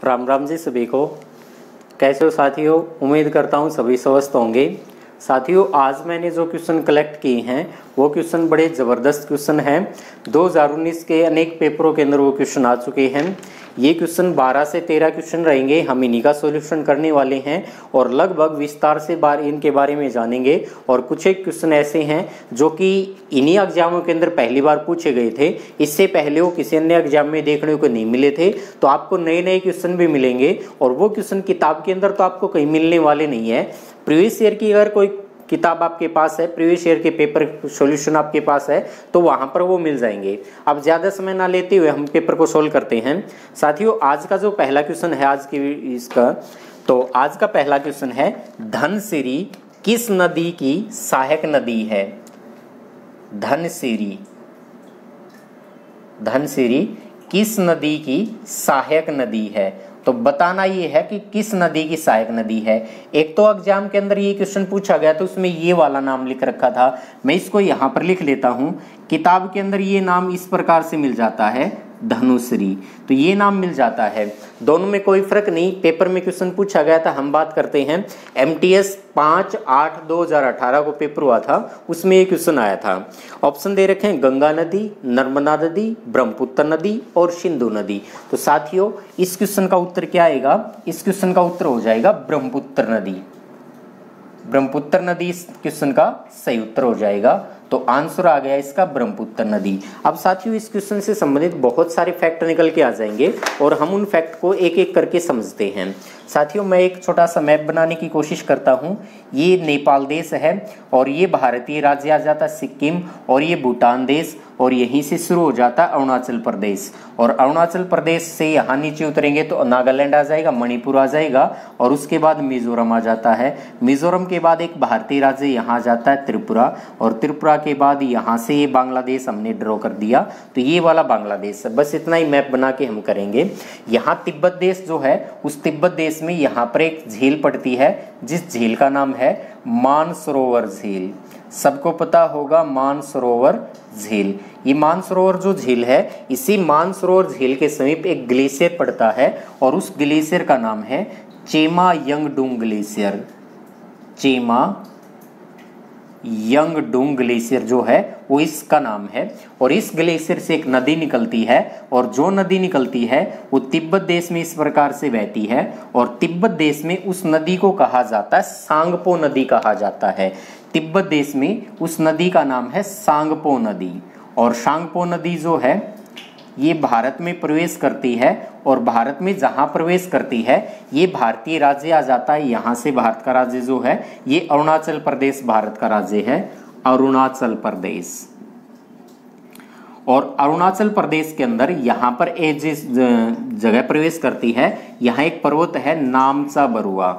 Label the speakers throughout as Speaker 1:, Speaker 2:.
Speaker 1: राम राम जी सभी को। कैसे हो साथियों? उम्मीद करता हूँ सभी स्वस्थ होंगे। साथियों, आज मैंने जो क्वेश्चन कलेक्ट किए हैं वो क्वेश्चन बड़े ज़बरदस्त क्वेश्चन हैं। 2019 के अनेक पेपरों के अंदर वो क्वेश्चन आ चुके हैं। ये क्वेश्चन 12 से 13 क्वेश्चन रहेंगे, हम इन्हीं का सॉल्यूशन करने वाले हैं और लगभग विस्तार से इनके बारे में जानेंगे। और कुछ एक क्वेश्चन ऐसे हैं जो कि इन्हीं एग्जामों के अंदर पहली बार पूछे गए थे, इससे पहले वो किसी अन्य एग्जाम में देखने को नहीं मिले थे। तो आपको नए नए क्वेश्चन भी मिलेंगे और वो क्वेश्चन किताब के अंदर तो आपको कहीं मिलने वाले नहीं है। प्रीवियस ईयर की अगर कोई किताब आपके पास है, प्रीवियस ईयर के पेपर सॉल्यूशन आपके पास है तो वहां पर वो मिल जाएंगे। अब ज़्यादा समय ना लेते हुए हम पेपर को सोल्व करते हैं। साथियों, आज का जो पहला क्वेश्चन है आज की इसका, तो आज का पहला क्वेश्चन है, धनसिरी किस नदी की सहायक नदी है? धनसिरी किस नदी की सहायक नदी है? तो बताना ये है कि किस नदी की सहायक नदी है। एक तो एग्जाम के अंदर ये क्वेश्चन पूछा गया तो उसमें ये वाला नाम लिख रखा था, मैं इसको यहाँ पर लिख लेता हूँ। किताब के अंदर ये नाम इस प्रकार से मिल जाता है, धनुश्री, तो ये नाम मिल जाता है। दोनों में कोई फर्क नहीं, पेपर में क्वेश्चन पूछा गया था। हम बात करते हैं MTS 5/8/2018 को पेपर हुआ था, उसमें ये क्वेश्चन आया था। ऑप्शन दे रखे हैं गंगा नदी, नर्मदा नदी, ब्रह्मपुत्र नदी और सिंधु नदी। तो साथियों, इस क्वेश्चन का उत्तर क्या आएगा? इस क्वेश्चन का उत्तर हो जाएगा ब्रह्मपुत्र नदी। ब्रह्मपुत्र नदी इस क्वेश्चन का सही उत्तर हो जाएगा। तो आंसर आ गया इसका ब्रह्मपुत्र नदी। अब साथियों, इस क्वेश्चन से संबंधित बहुत सारे फैक्ट निकल के आ जाएंगे और हम उन फैक्ट को एक एक करके समझते हैं। साथियों, मैं एक छोटा सा मैप बनाने की कोशिश करता हूँ। ये नेपाल देश है और ये भारतीय राज्य आ जाता है सिक्किम, और ये भूटान देश, और यहीं से शुरू हो जाता है अरुणाचल प्रदेश। और अरुणाचल प्रदेश से यहाँ नीचे उतरेंगे तो नागालैंड आ जाएगा, मणिपुर आ जाएगा, और उसके बाद मिजोरम आ जाता है। मिजोरम के बाद एक भारतीय राज्य यहाँ आ जाता है त्रिपुरा, और त्रिपुरा के बाद यहाँ से ये बांग्लादेश हमने ड्रॉ कर दिया, तो ये वाला बांग्लादेश है। बस इतना ही मैप बना के हम करेंगे। यहाँ तिब्बत देश जो है, उस तिब्बत देश में यहाँ पर एक झील पड़ती है जिस झील का नाम है मानसरोवर झील। सबको पता होगा मानसरोवर झील। ये मानसरोवर जो झील है, इसी मानसरोवर झील के समीप एक ग्लेशियर पड़ता है और उस ग्लेशियर का नाम है चेमा यंगडुंग ग्लेशियर। चेमा यंगडुंग ग्लेशियर जो है वो इसका नाम है। और इस ग्लेशियर से एक नदी निकलती है, और जो नदी निकलती है वो तिब्बत देश में इस प्रकार से बहती है, और तिब्बत देश में उस नदी को कहा जाता है सांगपो नदी कहा जाता है। तिब्बत देश में उस नदी का नाम है सांगपो नदी। और सांगपो नदी जो है ये भारत में प्रवेश करती है, और भारत में जहाँ प्रवेश करती है ये भारतीय राज्य आ जाता है। यहाँ से भारत का राज्य जो है ये अरुणाचल प्रदेश भारत का राज्य है, अरुणाचल प्रदेश। और अरुणाचल प्रदेश के अंदर यहाँ पर जिस जगह प्रवेश करती है, यहाँ एक पर्वत है नामचा बरुआ।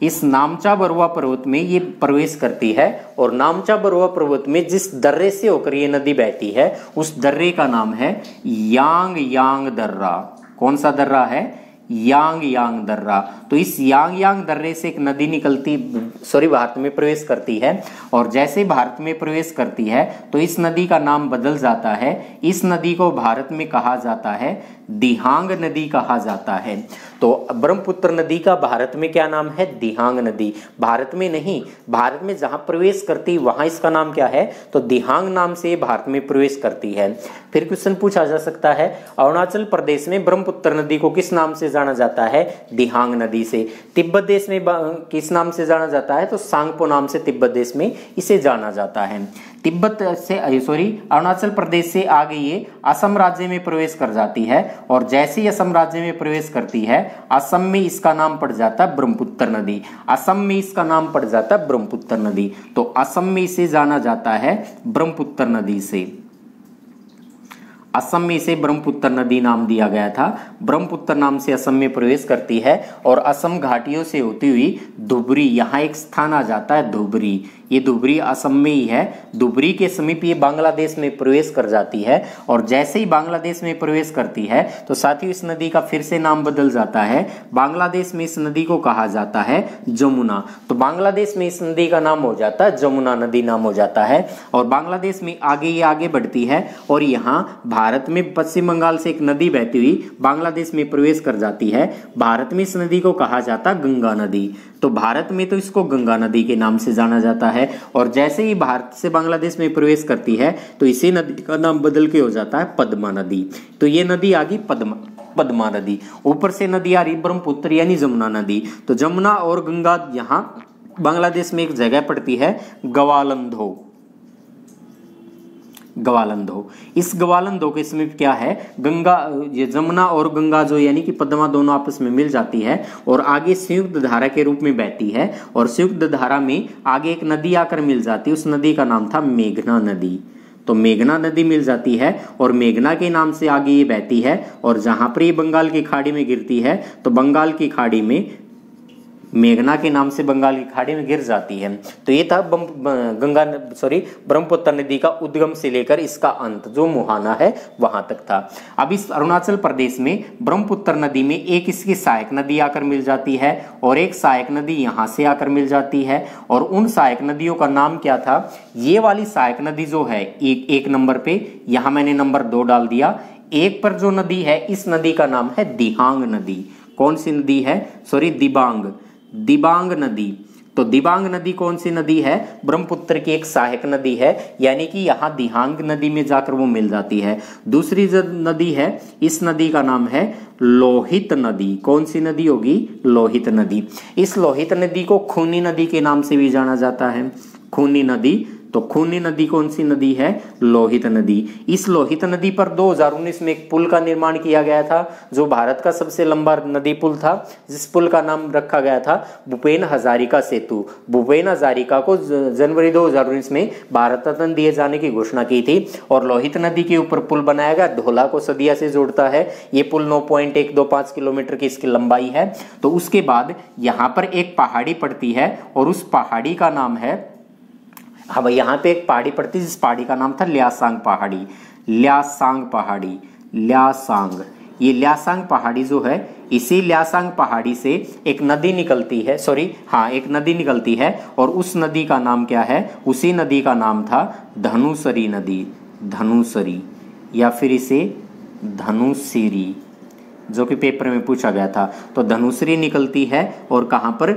Speaker 1: इस नामचा बरुआ पर्वत में ये प्रवेश करती है, और नामचा बरुआ पर्वत में जिस दर्रे से होकर ये नदी बहती है उस दर्रे का नाम है यांग यांग दर्रा। कौन सा दर्रा है? यांग यांग दर्रा। तो इस यांग यांग दर्रे से एक नदी भारत में प्रवेश करती है, और जैसे भारत में प्रवेश करती है तो इस नदी का नाम बदल जाता है। इस नदी को भारत में कहा जाता है दिहांग नदी कहा जाता है। तो ब्रह्मपुत्र नदी का भारत में क्या नाम है? दिहांग नदी। भारत में नहीं, भारत में जहाँ प्रवेश करती वहाँ इसका नाम क्या है? तो दिहांग नाम से भारत में प्रवेश करती है। फिर क्वेश्चन पूछा जा सकता है, अरुणाचल प्रदेश में ब्रह्मपुत्र नदी को किस नाम से जाना जाता है? दिहांग नदी से। तिब्बत देश में किस नाम से जाना जाता है? तो सांगपो नाम से तिब्बत देश में इसे जाना जाता है। अरुणाचल प्रदेश से आगे ये असम राज्य में प्रवेश कर जाती है, और जैसे ही असम राज्य में प्रवेश करती है असम में इसका नाम पड़ जाता है ब्रह्मपुत्र नदी। असम में इसका नाम पड़ जाता है ब्रह्मपुत्र नदी। तो असम में इसे जाना जाता है ब्रह्मपुत्र नदी से। असम में इसे ब्रह्मपुत्र नदी नाम दिया गया था। ब्रह्मपुत्र नाम से असम में प्रवेश करती है, और असम घाटियों से होती हुई धुबरी, यहाँ एक स्थान आ जाता है धुबरी। ये धुबरी असम में ही है। धुबरी के समीप ये बांग्लादेश में प्रवेश कर जाती है, और जैसे ही बांग्लादेश में प्रवेश करती है तो साथियों इस नदी का फिर से नाम बदल जाता है। बांग्लादेश में इस नदी को कहा जाता है जमुना। तो बांग्लादेश में इस नदी का नाम हो जाता है जमुना नदी नाम हो जाता है। और बांग्लादेश में आगे ये आगे बढ़ती है, और यहाँ भारत में पश्चिम बंगाल से एक नदी बहती हुई बांग्लादेश में प्रवेश कर जाती है। भारत में इस नदी को कहा जाता गंगा नदी। तो भारत में तो इसको गंगा नदी के नाम से जाना जाता है, और जैसे ही भारत से बांग्लादेश में प्रवेश करती है तो इसी नदी का नाम बदल के हो जाता है पद्मा नदी। तो ये नदी आ गई पद्मा नदी। ऊपर से नदी आ रही ब्रह्मपुत्र यानी जमुना नदी। तो जमुना और गंगा यहाँ बांग्लादेश में एक जगह पड़ती है गवालंधो। इस गवालंधो के समीप क्या है, गंगा, ये जमुना और गंगा जो यानी कि पद्मा दोनों आपस में मिल जाती है और आगे संयुक्त धारा के रूप में बहती है, और संयुक्त धारा में आगे एक नदी आकर मिल जाती है। उस नदी का नाम था मेघना नदी। तो मेघना नदी मिल जाती है और मेघना के नाम से आगे ये बहती है, और जहां पर ये बंगाल की खाड़ी में गिरती है तो बंगाल की खाड़ी में मेघना के नाम से बंगाल की खाड़ी में गिर जाती है। तो ये था ब्रह्मपुत्र नदी का उद्गम से लेकर इसका अंत जो मुहाना है वहां तक था। अब इस अरुणाचल प्रदेश में ब्रह्मपुत्र नदी में एक इसकी सहायक नदी आकर मिल जाती है और एक सहायक नदी यहाँ से आकर मिल जाती है, और उन सहायक नदियों का नाम क्या था, ये वाली सहायक नदी जो है एक नंबर पे, यहाँ मैंने नंबर 2 डाल दिया। एक पर जो नदी है इस नदी का नाम है दिहांग नदी। कौन सी नदी है, दिबांग नदी। तो दिबांग नदी कौन सी नदी है, ब्रह्मपुत्र की एक सहायक नदी है, यानी कि यहाँ दिहांग नदी में जाकर वो मिल जाती है। दूसरी जो नदी है इस नदी का नाम है लोहित नदी। कौन सी नदी होगी, लोहित नदी। इस लोहित नदी को खूनी नदी के नाम से भी जाना जाता है, खूनी नदी। तो खूनी नदी कौन सी नदी है, लोहित नदी। इस लोहित नदी पर 2019 में एक पुल का निर्माण किया गया था जो भारत का सबसे लंबा नदी पुल था, जिस पुल का नाम रखा गया था भूपेन हजारिका सेतु। भूपेन हजारिका को जनवरी 2019 में भारत रत्न दिए जाने की घोषणा की थी, और लोहित नदी के ऊपर पुल बनाया गया, धोला को सदिया से जोड़ता है। ये पुल 9.125 किलोमीटर की इसकी लंबाई है। तो उसके बाद यहाँ पर एक पहाड़ी पड़ती है और उस पहाड़ी का नाम है, हाँ भाई, यहाँ पे एक पहाड़ी पड़ती है जिस पहाड़ी का नाम था ल्यासांग पहाड़ी। ये ल्यासांग पहाड़ी जो है, इसी ल्यासांग पहाड़ी से एक नदी निकलती है, एक नदी निकलती है, और उस नदी का नाम क्या है, उसी नदी का नाम था धनुसरी नदी, या फिर इसे धनुषिरी, जो कि पेपर में पूछा गया था। तो धनुषरी निकलती है और कहाँ पर,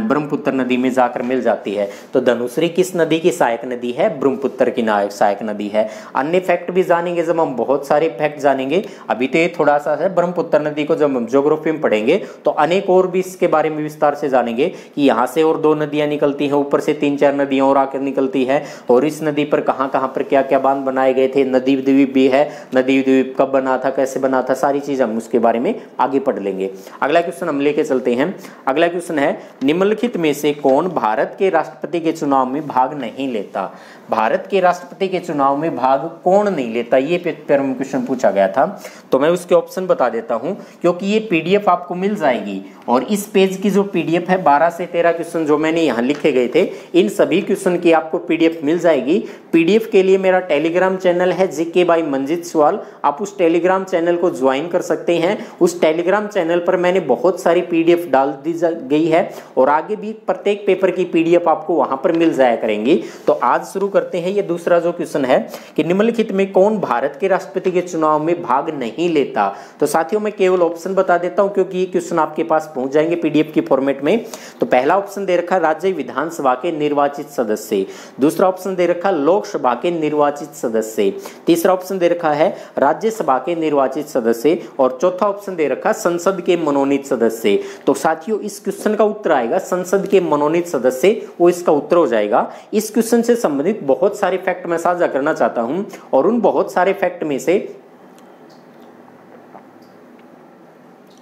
Speaker 1: ब्रह्मपुत्र नदी में जाकर मिल जाती है। तो धनुषरी किस नदी की सहायक नदी है, ब्रह्मपुत्र की सहायक नदी है। अन्य फैक्ट भी जानेंगे जब हम, बहुत सारे फैक्ट जानेंगे। अभी तो ये थोड़ा सा है, ब्रह्मपुत्र नदी को जब हम ज्योग्राफी में पढ़ेंगे तो अनेक और भी इसके बारे में विस्तार से जानेंगे कि यहाँ से और 2 नदियां निकलती हैं, ऊपर से 3-4 नदियां और आकर निकलती है, और इस नदी पर कहाँ कहाँ पर क्या क्या बांध बनाए गए थे, नदी द्वीप भी है, नदी द्वीप कब बना था, कैसे बना था, सारी चीज हम उसके बारे में आगे पढ़ लेंगे। अगला क्वेश्चन हम लेके चलते हैं। अगला क्वेश्चन है, निम्नलिखित में से कौन भारत के राष्ट्रपति के चुनाव में भाग नहीं लेता। भारत के राष्ट्रपति के चुनाव में भाग कौन नहीं लेता, ये पेपर में क्वेश्चन पूछा गया था। तो मैं उसके ऑप्शन बता देता हूं, क्योंकि ये पीडीएफ आपको मिल जाएगी, और इस पेज की जो पीडीएफ है 12 से 13 क्वेश्चन जो मैंने यहाँ लिखे गए थे, इन सभी क्वेश्चन की आपको पीडीएफ मिल जाएगी। पीडीएफ के लिए मेरा टेलीग्राम चैनल है जीके बाय मंजीत सवाल, आप उस टेलीग्राम चैनल को ज्वाइन कर सकते हैं। उस टेलीग्राम चैनल पर मैंने बहुत सारी पीडीएफ डाल दी गई है, और आगे भी प्रत्येक पेपर की पीडीएफ आपको वहां पर मिल जाया करेंगी। तो आज शुरू करते हैं। ये दूसरा जो क्वेश्चन है कि निम्नलिखित में कौन भारत के राष्ट्रपति के चुनाव में भाग नहीं लेता। तो साथियों मैं केवल ऑप्शन बता देता हूं, क्योंकि ये क्वेश्चन आपके पास पहुंच जाएंगे पीडीएफ की फॉर्मेट में। तो पहला ऑप्शन दे रखा राज्य विधानसभा के निर्वाचित सदस्य, दूसरा ऑप्शन दे रखा लोकसभा के निर्वाचित सदस्य, तीसरा ऑप्शन दे रखा है राज्यसभा के निर्वाचित सदस्य, और चौथा ऑप्शन दे रखा संसद के मनोनीत सदस्य। तो साथियों इस क्वेश्चन का उत्तर आएगा संसद के मनोनीत सदस्य, वो इसका उत्तर हो जाएगा। इस क्वेश्चन से संबंधित बहुत सारे फैक्ट मैं साझा करना चाहता हूं, और उन बहुत सारे फैक्ट में से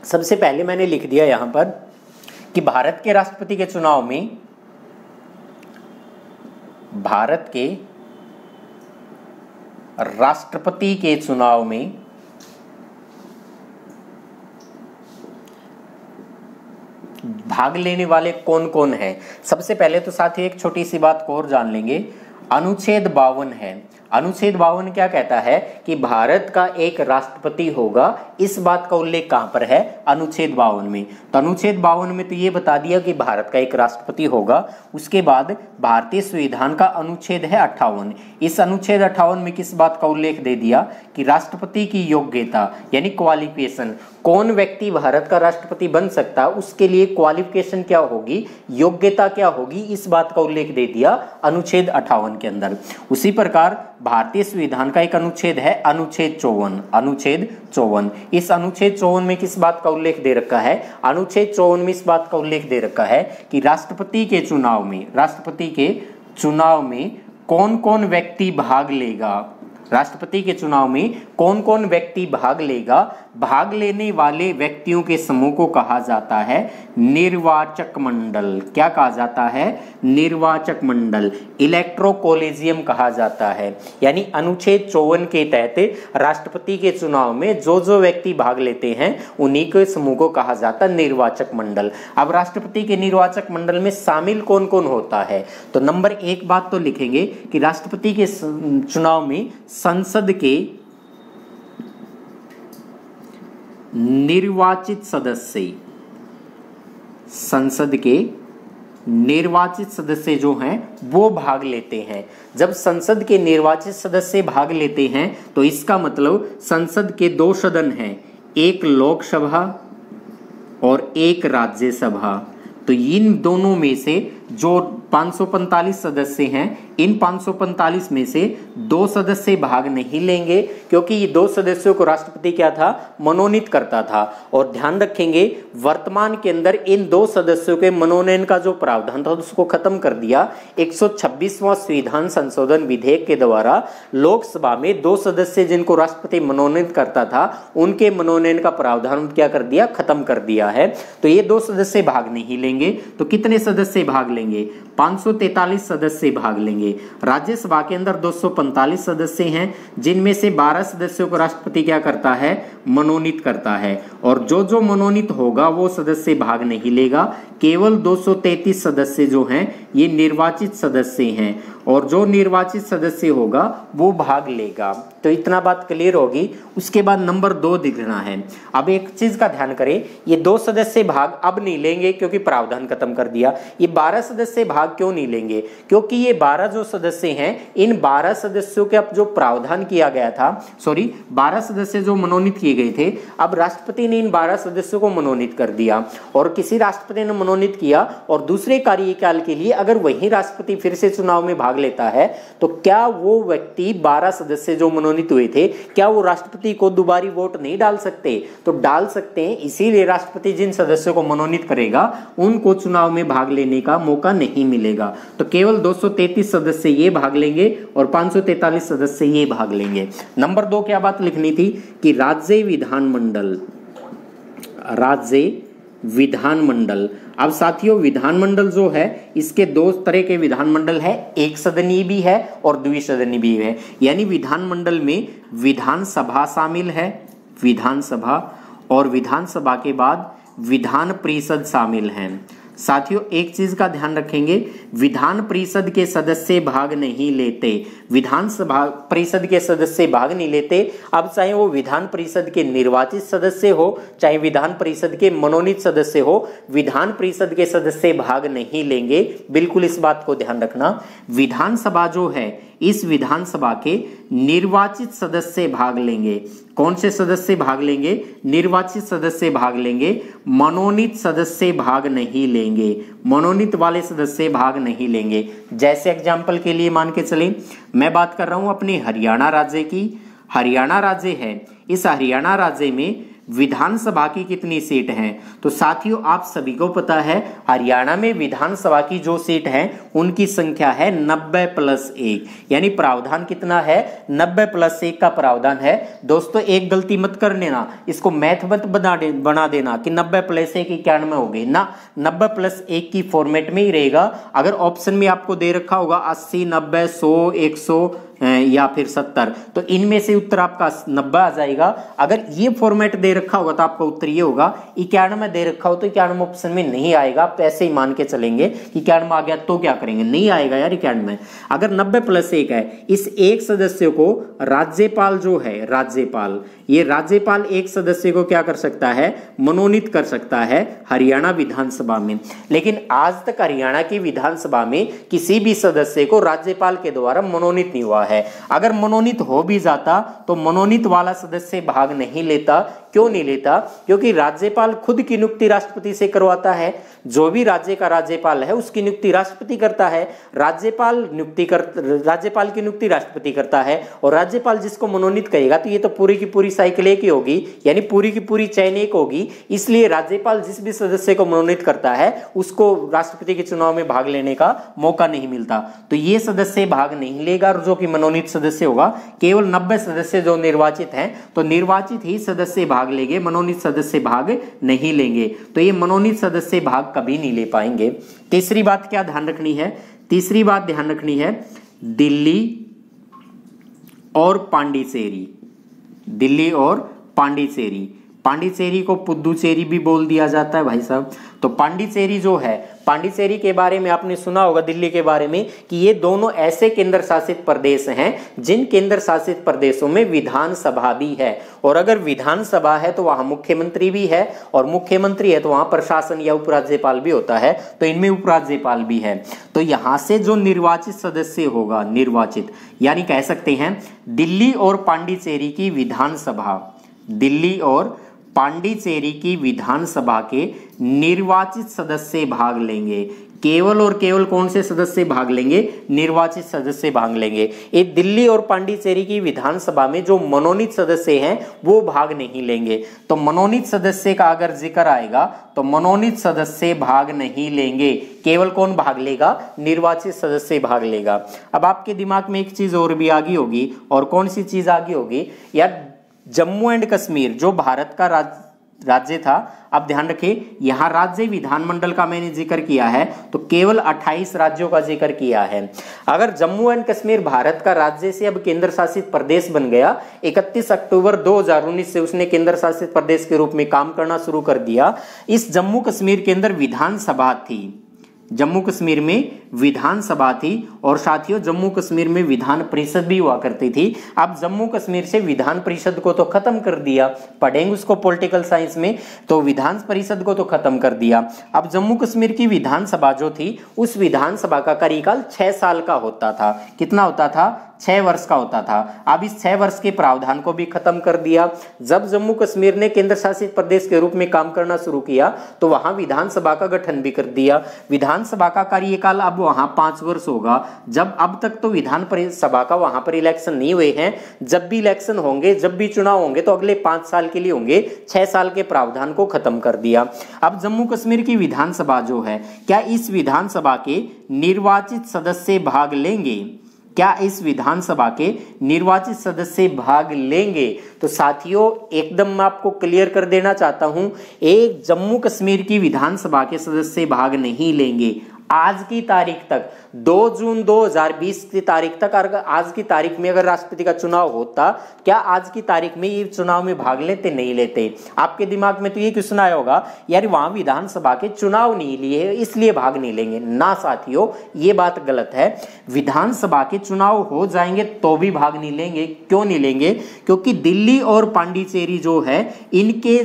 Speaker 1: सबसे पहले मैंने लिख दिया यहां पर कि भारत के राष्ट्रपति के चुनाव में, भारत के राष्ट्रपति के चुनाव में भाग लेने वाले कौन कौन हैं। सबसे पहले तो साथियों एक छोटी सी बात को और जान लेंगे, अनुच्छेद 52 है। अनुच्छेद 52 क्या कहता है कि भारत का एक राष्ट्रपति होगा। इस बात का उल्लेख कहाँ पर है? अनुच्छेद 52 में। तो अनुच्छेद 52 में तो ये बता दिया कि भारत का एक राष्ट्रपति होगा। उसके बाद भारतीय संविधान का अनुच्छेद है 58। इस अनुच्छेद 58 में किस बात का उल्लेख दे दिया कि राष्ट्रपति की योग्यता यानी क्वालिफिकेशन, कौन व्यक्ति भारत का राष्ट्रपति बन सकता है, उसके लिए क्वालिफिकेशन क्या होगी, योग्यता क्या होगी, इस बात का उल्लेख दे दिया अनुच्छेद 58 के अंदर। उसी प्रकार भारतीय संविधान का एक अनुच्छेद है अनुच्छेद 54। अनुच्छेद 54, इस अनुच्छेद 54 में किस बात का उल्लेख दे रखा है? अनुच्छेद 54 में इस बात का उल्लेख दे रखा है कि राष्ट्रपति के चुनाव में कौन कौन व्यक्ति भाग लेगा। राष्ट्रपति के चुनाव में कौन कौन व्यक्ति भाग लेगा। भाग लेने वाले व्यक्तियों के समूह को कहा जाता है निर्वाचक मंडल। क्या कहा जाता है? निर्वाचक मंडल, इलेक्ट्रो कॉलेजियम कहा जाता है। यानी अनुच्छेद 54 के तहत राष्ट्रपति के चुनाव में जो जो व्यक्ति भाग लेते हैं उन्हीं के समूह को कहा जाता है निर्वाचक मंडल। अब राष्ट्रपति के निर्वाचक मंडल में शामिल कौन कौन होता है? तो नंबर 1 बात तो लिखेंगे कि राष्ट्रपति के चुनाव में संसद के निर्वाचित सदस्य जो हैं वो भाग लेते हैं। जब संसद के निर्वाचित सदस्य भाग लेते हैं तो इसका मतलब संसद के 2 सदन हैं, एक लोकसभा और एक राज्यसभा। तो इन दोनों में से जो 545 सदस्य हैं, इन 545 में से 2 सदस्य भाग नहीं लेंगे, क्योंकि ये 2 सदस्यों को राष्ट्रपति क्या था? मनोनीत करता था। और ध्यान रखेंगे वर्तमान के अंदर इन 2 सदस्यों के मनोनयन का जो प्रावधान था उसको खत्म कर दिया। 126वां संविधान संशोधन विधेयक के द्वारा लोकसभा में 2 सदस्य जिनको राष्ट्रपति मनोनीत करता था उनके मनोनयन का प्रावधान क्या कर दिया? खत्म कर दिया है। तो ये 2 सदस्य भाग नहीं लेंगे। तो कितने सदस्य भाग लेंगे? 543 सदस्य भाग लेंगे। राज्यसभा के अंदर 245 सदस्य हैं, जिनमें से 12 सदस्यों को राष्ट्रपति क्या करता है? मनोनीत करता है। और जो जो मनोनीत होगा वो सदस्य भाग नहीं लेगा। केवल 233 सदस्य जो हैं ये निर्वाचित सदस्य हैं, और जो निर्वाचित सदस्य होगा वो भाग लेगा। तो इतना बात क्लियर होगी। उसके बाद नंबर 2 दिखना है। अब एक चीज का ध्यान करें, ये 2 सदस्य भाग अब नहीं लेंगे क्योंकि प्रावधान खत्म कर दिया। ये 12 सदस्य भाग क्यों नहीं लेंगे? क्योंकि ये 12 जो सदस्य हैं, इन 12 सदस्यों के अब जो प्रावधान किया गया था, 12 सदस्य जो मनोनीत किए गए थे, अब राष्ट्रपति ने इन 12 सदस्यों को मनोनीत कर दिया। और किसी राष्ट्रपति ने मनोनीत किया और दूसरे कार्यकाल के लिए अगर वही राष्ट्रपति फिर से चुनाव में भाग लेता है तो क्या वो व्यक्ति 12 सदस्य जो मनोनीत हुए थे, क्या वो राष्ट्रपति को दोबारा वोट नहीं डाल सकते? तो डाल सकते हैं। इसीलिए राष्ट्रपति जिन सदस्यों को मनोनीत करेगा उनको चुनाव में भाग लेने का मौका नहीं मिलेगा। तो केवल 233 सदस्य ये भाग लेंगे और 543 सदस्य ये भाग लेंगे। नंबर 2 क्या बात लिखनी थी कि राज्य विधानमंडल। अब साथियों विधानमंडल जो है इसके 2 तरह के विधानमंडल है, एक सदनीय भी है और द्विसदनीय भी है। यानी विधानमंडल में विधानसभा शामिल है, विधानसभा, और विधानसभा के बाद विधान परिषद शामिल है। साथियों एक चीज का ध्यान रखेंगे, विधान परिषद के सदस्य भाग नहीं लेते। विधानसभा परिषद के सदस्य भाग नहीं लेते। अब चाहे वो विधान परिषद के निर्वाचित सदस्य हो, चाहे विधान परिषद के मनोनीत सदस्य हो, विधान परिषद के सदस्य भाग नहीं लेंगे। बिल्कुल इस बात को ध्यान रखना। विधानसभा जो है, इस विधानसभा के निर्वाचित सदस्य भाग लेंगे। कौन से सदस्य भाग लेंगे? निर्वाचित सदस्य भाग लेंगे। मनोनीत सदस्य भाग नहीं लेंगे। मनोनीत वाले सदस्य भाग नहीं लेंगे। जैसे एग्जाम्पल के लिए मान के चलें, मैं बात कर रहा हूं अपने हरियाणा राज्य की। हरियाणा राज्य है, इस हरियाणा राज्य में विधानसभा की कितनी सीट हैं? तो साथियों आप सभी को पता है हरियाणा में विधानसभा की जो सीट हैं उनकी संख्या है 90+1। यानी प्रावधान कितना है? 90+1 का प्रावधान है। दोस्तों एक गलती मत कर लेना, इसको मैथ मत बना देना कि 90+1 91 हो गई ना। 90+1 की फॉर्मेट में ही रहेगा। अगर ऑप्शन में आपको दे रखा होगा 80, 90, 100, 100 या फिर 70, तो इनमें से उत्तर आपका 90 आ जाएगा। अगर ये फॉर्मेट दे रखा होगा तो आपका उत्तर ये होगा। 91 दे रखा हो तो 91 ऑप्शन में नहीं आएगा। आप ऐसे ही मान के चलेंगे कि 91 आ गया तो क्या करेंगे, नहीं आएगा यार 91। अगर 90+1 है, इस एक सदस्य को राज्यपाल जो है, राज्यपाल, ये राज्यपाल एक सदस्य को क्या कर सकता है, मनोनीत कर सकता है हरियाणा विधानसभा में। लेकिन आज तक हरियाणा की विधानसभा में किसी भी सदस्य को राज्यपाल के द्वारा मनोनीत नहीं हुआ है। अगर मनोनीत हो भी जाता तो मनोनीत वाला सदस्य भाग नहीं लेता। क्यों नहीं लेता? क्योंकि राज्यपाल खुद की नियुक्ति राष्ट्रपति से करवाता है। जो भी राज्य का राज्यपाल है उसकी नियुक्ति राष्ट्रपति करता है। राज्यपाल की नियुक्ति राष्ट्रपति करता है, और राज्यपाल जिसको मनोनीत करेगा तो ये तो पूरी की पूरी साइकिल एक ही होगी, यानी पूरी की पूरी चेन एक होगी। इसलिए राज्यपाल जिस भी सदस्य को मनोनीत करता है उसको राष्ट्रपति के चुनाव में भाग लेने का मौका नहीं मिलता। तो ये सदस्य भाग नहीं लेगा, और जो कि मनोनीत सदस्य होगा, केवल 90 सदस्य जो निर्वाचित हैं तो निर्वाचित ही सदस्य भाग लेंगे, मनोनीत सदस्य भाग नहीं लेंगे। तो ये मनोनीत सदस्य भाग कभी नहीं ले पाएंगे। तीसरी बात क्या ध्यान रखनी है? तीसरी बात ध्यान रखनी है दिल्ली और पांडिचेरी। दिल्ली और पांडिचेरी, पांडिचेरी को पुदुचेरी भी बोल दिया जाता है भाई साहब। तो पांडिचेरी जो है, पांडिचेरी के बारे में आपने सुना होगा, दिल्ली के बारे में, कि ये दोनों ऐसे केंद्र शासित प्रदेश हैं जिन केंद्र शासित प्रदेशों में विधानसभा भी है। और अगर विधानसभा है तो वहां मुख्यमंत्री भी है, और मुख्यमंत्री है तो वहां प्रशासन या उपराज्यपाल भी होता है, तो इनमें उपराज्यपाल भी है। तो यहां से जो निर्वाचित सदस्य होगा, निर्वाचित यानी कह सकते हैं दिल्ली और पांडिचेरी की विधानसभा, दिल्ली और पांडिचेरी की विधानसभा के निर्वाचित सदस्य भाग लेंगे। केवल और केवल कौन से सदस्य भाग लेंगे? निर्वाचित सदस्य भाग लेंगे। ये दिल्ली और पांडिचेरी की विधानसभा में जो मनोनीत सदस्य हैं वो भाग नहीं लेंगे। तो मनोनीत सदस्य का अगर जिक्र आएगा तो मनोनीत सदस्य भाग नहीं लेंगे, केवल कौन भाग लेगा? निर्वाचित सदस्य भाग लेगा। अब आपके दिमाग में एक चीज और भी आ गई होगी, और कौन सी चीज आ गई होगी यार? जम्मू एंड कश्मीर जो भारत का राज्य था, अब ध्यान रखिए यहां राज्य विधानमंडल का मैंने जिक्र किया है तो केवल 28 राज्यों का जिक्र किया है। अगर जम्मू एंड कश्मीर भारत का राज्य से अब केंद्र शासित प्रदेश बन गया, 31 अक्टूबर 2019 से उसने केंद्र शासित प्रदेश के रूप में काम करना शुरू कर दिया। इस जम्मू कश्मीर के अंदर विधानसभा थी, जम्मू कश्मीर में विधानसभा थी, और साथियों जम्मू कश्मीर में विधान परिषद भी हुआ करती थी। अब जम्मू कश्मीर से विधान परिषद को तो खत्म कर दिया, पढ़ेंगे उसको पॉलिटिकल साइंस में, तो विधान परिषद को तो खत्म कर दिया। अब जम्मू कश्मीर की विधानसभा जो थी, उस विधानसभा का कार्यकाल 6 साल का होता था। कितना होता था? 6 वर्ष का होता था। अब इस 6 वर्ष के प्रावधान को भी खत्म कर दिया। जब जम्मू कश्मीर ने केंद्र शासित प्रदेश के रूप में काम करना शुरू किया तो वहां विधानसभा का गठन भी कर दिया। विधानसभा का कार्यकाल अब वहां 5 वर्ष होगा। जब अब तक तो विधान सभा का वहां पर इलेक्शन नहीं हुए हैं, जब भी इलेक्शन होंगे, जब भी चुनाव होंगे तो अगले 5 साल के लिए होंगे। 6 साल के प्रावधान को खत्म कर दिया। अब जम्मू कश्मीर की विधानसभा जो है, क्या इस विधानसभा के निर्वाचित सदस्य भाग लेंगे? क्या इस विधानसभा के निर्वाचित सदस्य भाग लेंगे? तो साथियों एकदम मैं आपको क्लियर कर देना चाहता हूं, एक जम्मू कश्मीर की विधानसभा के सदस्य भाग नहीं लेंगे। आज की तारीख तक 2 जून 2020 की तारीख तक, अगर आज की तारीख में अगर राष्ट्रपति का चुनाव होता, क्या आज की तारीख में ये चुनाव में भाग लेते? नहीं लेते। आपके दिमाग में तो ये क्वेश्चन आया होगा यार वहां विधानसभा के चुनाव नहीं लिए इसलिए भाग नहीं लेंगे। ना साथियों, ये बात गलत है। विधानसभा के चुनाव हो जाएंगे तो भी भाग नहीं लेंगे। क्यों नहीं लेंगे? क्योंकि दिल्ली और पांडिचेरी जो है इनके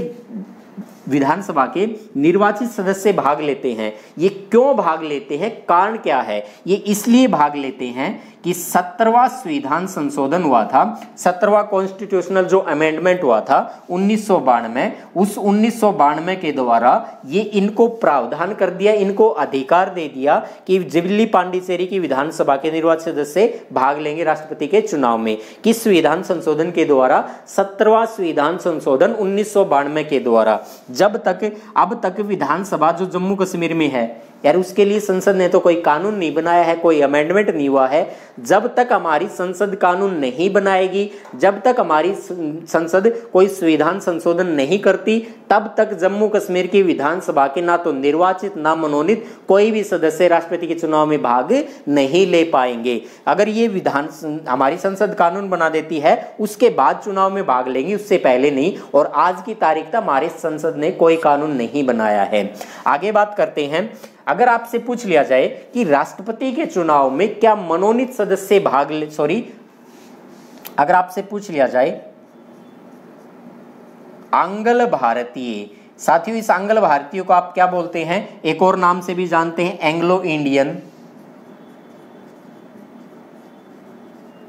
Speaker 1: विधानसभा के निर्वाचित सदस्य भाग लेते हैं। ये क्यों भाग लेते हैं? कारण क्या है? ये इसलिए भाग लेते हैं कि 17वां संविधान संशोधन हुआ था, 17वां कॉन्स्टिट्यूशनल जो अमेंडमेंट हुआ था 1992, उस 1992 के द्वारा ये इनको प्रावधान कर दिया, इनको अधिकार दे दिया कि दिल्ली पांडिचेरी की विधानसभा के निर्वाचित सदस्य भाग लेंगे राष्ट्रपति के चुनाव में। किस संविधान संशोधन के द्वारा? 17वां संविधान संशोधन 1992 के द्वारा। जब तक अब तक विधानसभा जो जम्मू कश्मीर में है यार उसके लिए संसद ने तो कोई कानून नहीं बनाया है, कोई अमेंडमेंट नहीं हुआ है। जब तक हमारी संसद कानून नहीं बनाएगी, जब तक हमारी संसद कोई संविधान संशोधन नहीं करती, तब तक जम्मू कश्मीर की विधानसभा के ना तो निर्वाचित ना मनोनीत कोई भी सदस्य राष्ट्रपति के चुनाव में भाग नहीं ले पाएंगे। अगर ये हमारी संसद कानून बना देती है उसके बाद चुनाव में भाग लेंगे, उससे पहले नहीं। और आज की तारीख तक हमारी संसद ने कोई कानून नहीं बनाया है। आगे बात करते हैं, अगर आपसे पूछ लिया जाए कि राष्ट्रपति के चुनाव में क्या मनोनीत सदस्य अगर आपसे पूछ लिया जाए आंग्ल भारतीय, साथियों इस आंग्ल भारतीय को आप क्या बोलते हैं, एक और नाम से भी जानते हैं एंग्लो इंडियन।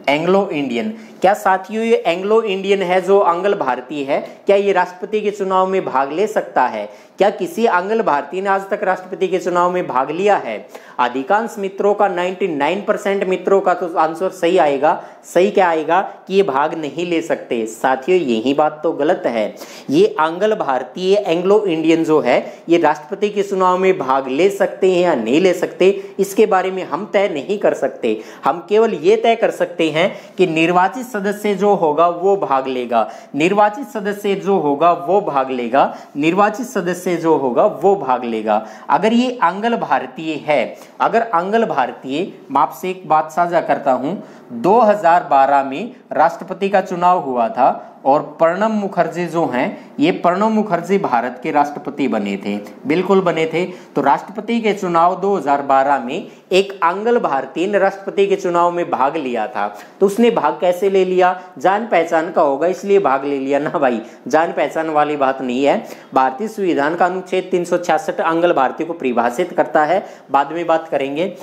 Speaker 1: एंग्लो इंडियन, क्या साथियों ये एंग्लो इंडियन है जो आंग्ल भारतीय है, क्या ये राष्ट्रपति के चुनाव में भाग ले सकता है? क्या किसी आंग्ल भारतीय ने आज तक राष्ट्रपति के चुनाव में भाग लिया है? अधिकांश मित्रों का 99% मित्रों का तो आंसर सही आएगा। सही क्या आएगा कि ये भाग नहीं ले सकते। साथियों यही बात तो गलत है। ये आंग्ल भारतीय एंग्लो इंडियन जो है ये राष्ट्रपति के चुनाव में भाग ले सकते हैं या नहीं ले सकते, इसके बारे में हम तय नहीं कर सकते। हम केवल ये तय कर सकते हैं कि निर्वाचित सदस्य जो होगा वो भाग लेगा, निर्वाचित सदस्य जो होगा वो भाग लेगा, निर्वाचित सदस्य जो होगा वो भाग लेगा। अगर ये आंग्ल भारतीय है, अगर आंग्ल भारतीय, मैं आपसे एक बात साझा करता हूं, 2012 में राष्ट्रपति का चुनाव हुआ था और प्रणब मुखर्जी जो हैं, ये प्रणब मुखर्जी भारत के राष्ट्रपति बने थे, बिल्कुल बने थे। तो राष्ट्रपति के चुनाव 2012 में एक आंग्ल भारतीय ने राष्ट्रपति के चुनाव में भाग लिया था। तो उसने भाग कैसे ले लिया? जान पहचान का होगा इसलिए भाग ले लिया ना भाई, जान पहचान वाली बात नहीं है। भारतीय संविधान का अनुच्छेद 366 आंग्ल भारतीय को परिभाषित करता है, बाद में बात करेंगे।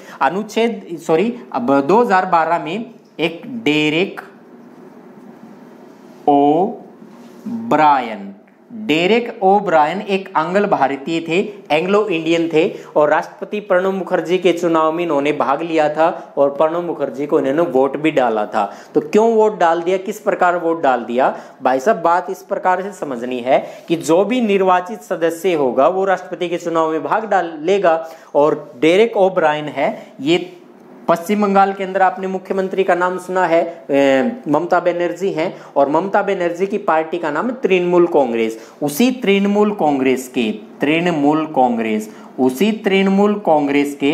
Speaker 1: अब 2012 में एक डेरेक ओ ब्रायन एक आंग्ल भारतीय थे, एंग्लो इंडियन थे और राष्ट्रपति प्रणब मुखर्जी के चुनाव में इन्होंने भाग लिया था और प्रणब मुखर्जी को इन्होंने वोट भी डाला था। तो क्यों वोट डाल दिया, किस प्रकार वोट डाल दिया? भाई साहब बात इस प्रकार से समझनी है कि जो भी निर्वाचित सदस्य होगा वो राष्ट्रपति के चुनाव में भाग डाल लेगा। और डेरेक ओ ब्रायन है, ये पश्चिम बंगाल के अंदर आपने मुख्यमंत्री का नाम सुना है, ममता बनर्जी हैं और ममता बनर्जी की पार्टी का नाम है तृणमूल कांग्रेस। उसी तृणमूल कांग्रेस के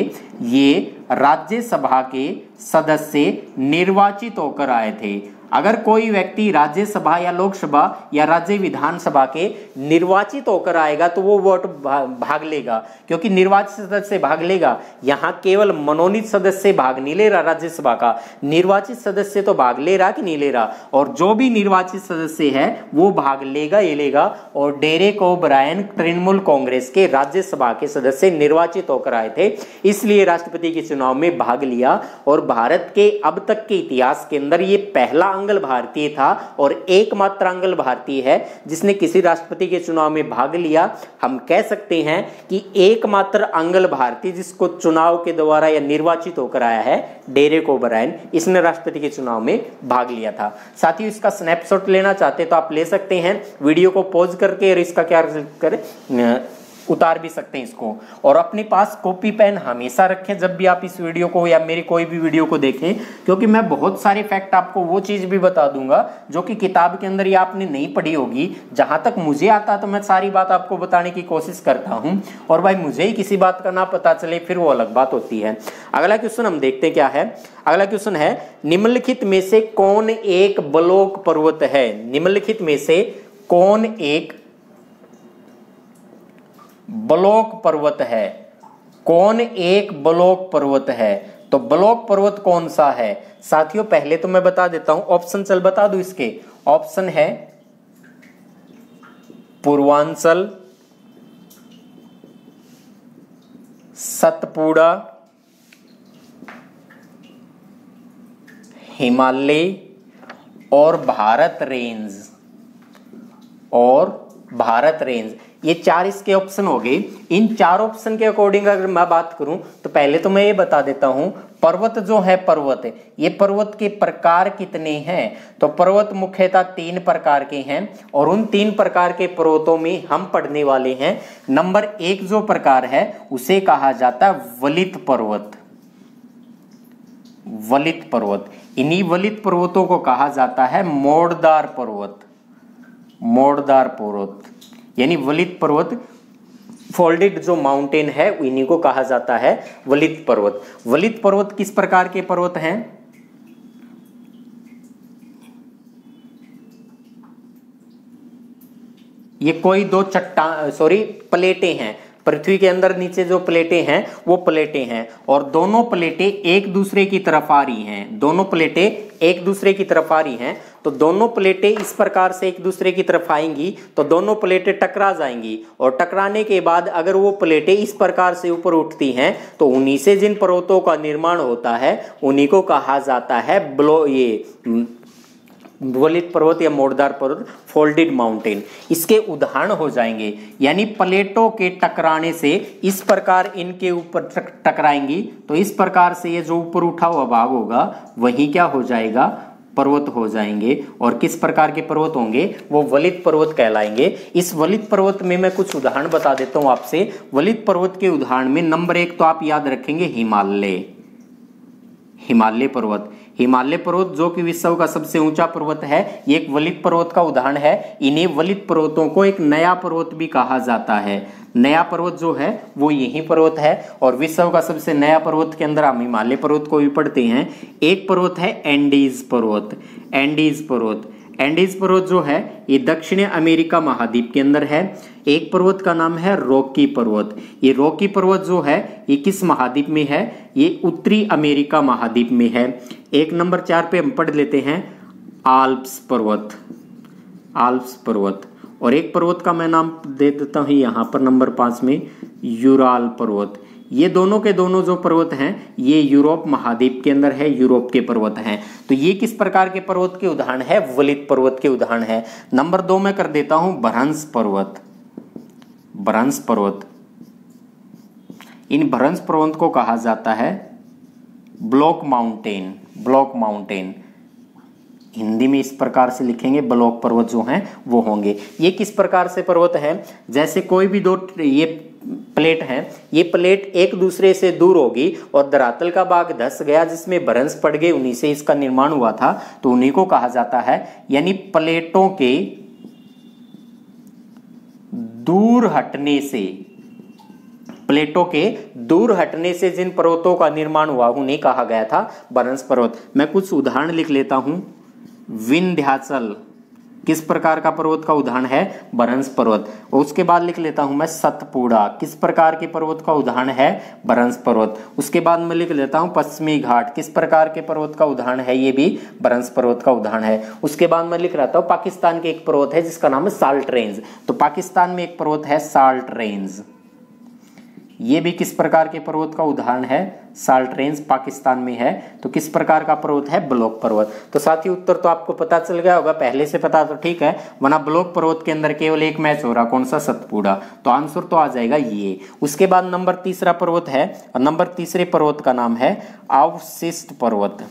Speaker 1: ये राज्यसभा के सदस्य निर्वाचित होकर आए थे। अगर कोई व्यक्ति राज्यसभा या लोकसभा या राज्य विधानसभा के निर्वाचित होकर आएगा तो वो वोट भाग लेगा, क्योंकि निर्वाचित सदस्य भाग लेगा। यहाँ केवल मनोनीत सदस्य भाग नहीं ले रहा राज्यसभा का, निर्वाचित सदस्य तो भाग ले रहा कि नहीं ले रहा, और जो भी निर्वाचित सदस्य है वो भाग लेगा ये लेगा। और डेरेक ओ ब्रायन तृणमूल कांग्रेस के राज्यसभा के सदस्य निर्वाचित होकर आए थे, इसलिए राष्ट्रपति के चुनाव में भाग लिया। और भारत के अब तक के इतिहास के अंदर ये पहला आंग्ल भारतीय था और एकमात्र आंग्ल भारतीय है जिसने किसी राष्ट्रपति के चुनाव में भाग लिया। हम कह सकते हैं कि एकमात्र आंग्ल भारतीय जिसको चुनाव के द्वारा या निर्वाचित होकर आया है डेरेक ओ ब्रायन, इसने राष्ट्रपति के चुनाव में भाग लिया था। साथियों इसका स्नैपशॉट लेना चाहते तो आप ले सकते हैं, वीडियो को पॉज करके, और इसका क्या करें उतार भी सकते हैं इसको। और अपने पास कॉपी पेन हमेशा रखें जब भी आप इस वीडियो को या मेरी कोई भी वीडियो को देखें, क्योंकि मैं बहुत सारे फैक्ट आपको वो चीज़ भी बता दूंगा जो कि किताब के अंदर या आपने नहीं पढ़ी होगी। जहां तक मुझे आता तो मैं सारी बात आपको बताने की कोशिश करता हूं, और भाई मुझे ही किसी बात का ना पता चले फिर वो अलग बात होती है। अगला क्वेश्चन हम देखते हैं क्या है। अगला क्वेश्चन है, निम्नलिखित में से कौन एक ब्लॉक पर्वत है? निम्नलिखित में से कौन एक ब्लॉक पर्वत है? कौन एक ब्लॉक पर्वत है? तो ब्लॉक पर्वत कौन सा है? साथियों पहले तो मैं बता देता हूं, ऑप्शन चल बता दूं इसके। ऑप्शन है पूर्वांचल, सतपुड़ा, हिमालय और भारत रेंज। ये चार इसके ऑप्शन हो गए। इन चार ऑप्शन के अकॉर्डिंग अगर मैं बात करूं तो पहले तो मैं ये बता देता हूं, पर्वत जो है पर्वत, ये पर्वत के प्रकार कितने हैं? तो पर्वत मुख्यतः 3 प्रकार के हैं और उन 3 प्रकार के पर्वतों में हम पढ़ने वाले हैं। नंबर 1 जो प्रकार है उसे कहा जाता है वलित पर्वत। वलित पर्वत, इन्हीं वलित पर्वतों को कहा जाता है मोड़दार पर्वत। मोड़दार पर्वत यानी वलित पर्वत, फोल्डेड जो माउंटेन है इन्हीं को कहा जाता है वलित पर्वत। वलित पर्वत किस प्रकार के पर्वत हैं? ये कोई दो प्लेटें हैं, पृथ्वी के अंदर नीचे जो प्लेटें हैं वो प्लेटें हैं और दोनों प्लेटें एक दूसरे की तरफ आ रही हैं। दोनों प्लेटें एक दूसरे की तरफ आ रही हैं, तो दोनों प्लेटें इस प्रकार से एक दूसरे की तरफ आएंगी तो दोनों प्लेटें टकरा जाएंगी और टकराने के बाद अगर वो प्लेटें इस प्रकार से ऊपर उठती हैं तो उन्हीं से जिन पर्वतों का निर्माण होता है उन्हीं को कहा जाता है वलित पर्वत या मोड़दार पर्वत, फोल्डेड माउंटेन। इसके उदाहरण हो जाएंगे, यानी प्लेटों के टकराने से इस प्रकार इनके ऊपर टकराएंगी तो इस प्रकार से ये जो ऊपर उठा हुआ भाग होगा वही क्या हो जाएगा? पर्वत हो जाएंगे। और किस प्रकार के पर्वत होंगे? वो वलित पर्वत कहलाएंगे। इस वलित पर्वत में मैं कुछ उदाहरण बता देता हूं आपसे। वलित पर्वत के उदाहरण में नंबर 1 तो आप याद रखेंगे हिमालय। हिमालय पर्वत, हिमालय पर्वत जो कि विश्व का सबसे ऊंचा पर्वत है, ये एक वलित पर्वत का उदाहरण है। इन्हीं वलित पर्वतों को एक नया पर्वत भी कहा जाता है। नया पर्वत जो है वो यही पर्वत है और विश्व का सबसे नया पर्वत के अंदर हम हिमालय पर्वत को भी पढ़ते हैं। एक पर्वत है एंडीज पर्वत। एंडीज पर्वत, एंडीज पर्वत जो है ये दक्षिण अमेरिका महाद्वीप के अंदर है। एक पर्वत का नाम है रॉकी पर्वत। ये रॉकी पर्वत जो है ये किस महाद्वीप में है? ये उत्तरी अमेरिका महाद्वीप में है। एक नंबर 4 पे हम पढ़ लेते हैं आल्प्स पर्वत। आल्प्स पर्वत, और एक पर्वत का मैं नाम दे देता हूँ यहाँ पर नंबर 5 में यूराल पर्वत। ये दोनों के दोनों जो पर्वत हैं ये यूरोप महाद्वीप के अंदर है, यूरोप के पर्वत हैं। तो ये किस प्रकार के पर्वत के उदाहरण है? वलित पर्वत के उदाहरण है। नंबर 2 में कर देता हूं भ्रंश पर्वत। भ्रंश पर्वत, इन भ्रंश पर्वत को कहा जाता है block mountain. Block mountain Hindi में इस प्रकार से लिखेंगे, ब्लॉक पर्वत जो हैं वो होंगे। ये किस प्रकार से पर्वत हैं? जैसे कोई भी दो ये प्लेट हैं, ये प्लेट एक दूसरे से दूर होगी और धरातल का भाग धंस गया जिसमें भ्रंश पड़ गए, उन्हीं से इसका निर्माण हुआ था, तो उन्हीं को कहा जाता है। यानी प्लेटों के दूर हटने से, प्लेटों के दूर हटने से जिन पर्वतों का निर्माण हुआ उन्हें कहा गया था भ्रंश पर्वत। मैं कुछ उदाहरण लिख लेता हूं। विंध्याचल किस प्रकार का पर्वत का उदाहरण है? भ्रंश पर्वत। और उसके बाद लिख लेता हूं मैं सतपुड़ा, किस प्रकार के पर्वत का उदाहरण है? भ्रंश पर्वत। उसके बाद मैं लिख लेता हूं पश्चिमी घाट, किस प्रकार के पर्वत का उदाहरण है? ये भी भ्रंश पर्वत का उदाहरण है। उसके बाद मैं लिख रहा था पाकिस्तान के एक पर्वत है जिसका नाम है साल्ट रेंज। तो पाकिस्तान में एक पर्वत है साल्ट रेंज, ये भी किस प्रकार के पर्वत का उदाहरण है? साल्ट रेंज पाकिस्तान में है। तो किस प्रकार का पर्वत है? ब्लॉक पर्वत। तो साथियों उत्तर तो आपको पता चल गया होगा, पहले से पता तो ठीक है, वरना ब्लॉक पर्वत के अंदर केवल एक मैच हो रहा, कौन सा? सतपुड़ा। तो आंसर तो आ जाएगा ये। उसके बाद नंबर 3 पर्वत है और नंबर 3 पर्वत का नाम है अवशिष्ट पर्वत।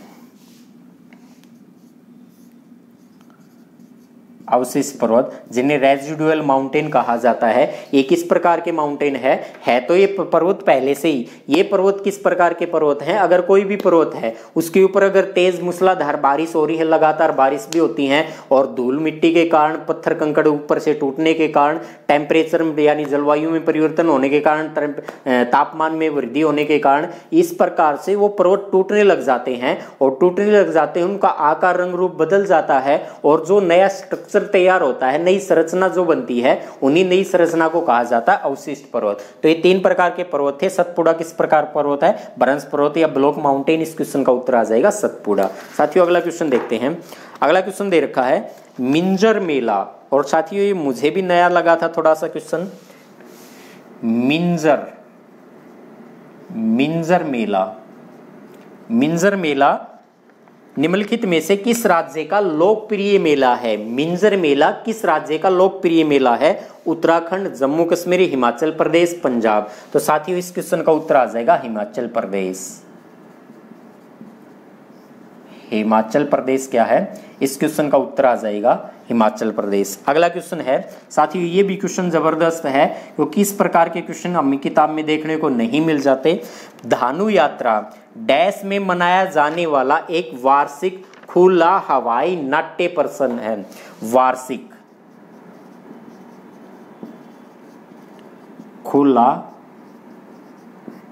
Speaker 1: अवशिष्ट पर्वत जिन्हें रेजिडुअल माउंटेन कहा जाता है। ये किस प्रकार के माउंटेन है तो ये पर्वत पहले से ही, ये पर्वत किस प्रकार के पर्वत हैं? अगर कोई भी पर्वत है उसके ऊपर अगर तेज मूसलाधार बारिश हो रही है, लगातार बारिश भी होती है और धूल मिट्टी के कारण, पत्थर कंकड़ ऊपर से टूटने के कारण, टेम्परेचर यानी जलवायु में परिवर्तन होने के कारण, तापमान में वृद्धि होने के कारण इस प्रकार से वो पर्वत टूटने लग जाते हैं और टूटने लग जाते हैं, उनका आकार रंग रूप बदल जाता है और जो नया स्ट्रक्चर तैयार होता है, नई संरचना जो बनती है, उन्हीं नई संरचना को कहा जाता है अवशिष्ट पर्वत। तो ये 3 प्रकार के पर्वत थे। सतपुड़ा किस प्रकार पर्वत है? भ्रंश पर्वत या ब्लॉक माउंटेन। इस क्वेश्चन का उत्तर आ जाएगा सतपुड़ा। साथियों अगला क्वेश्चन देखते हैं। अगला क्वेश्चन दे रखा है मिंजर मेला, और साथियों ये मुझे भी नया लगा था थोड़ा सा क्वेश्चन। मिंजर मेला, मिंजर मेला निम्नलिखित में से किस राज्य का लोकप्रिय मेला है? मिंजर मेला किस राज्य का लोकप्रिय मेला है? उत्तराखंड, जम्मू कश्मीर, हिमाचल प्रदेश, पंजाब। तो साथियों इस क्वेश्चन का उत्तर आ जाएगा हिमाचल प्रदेश। हिमाचल प्रदेश क्या है? इस क्वेश्चन का उत्तर आ जाएगा हिमाचल प्रदेश। अगला क्वेश्चन है साथियों, ये भी क्वेश्चन जबरदस्त है क्योंकि इस प्रकार के क्वेश्चन हमें किताब में देखने को नहीं मिल जाते। धानु यात्रा डैश में मनाया जाने वाला एक वार्षिक खुला हवाई नाट्य प्रदर्शन है। वार्षिक खुला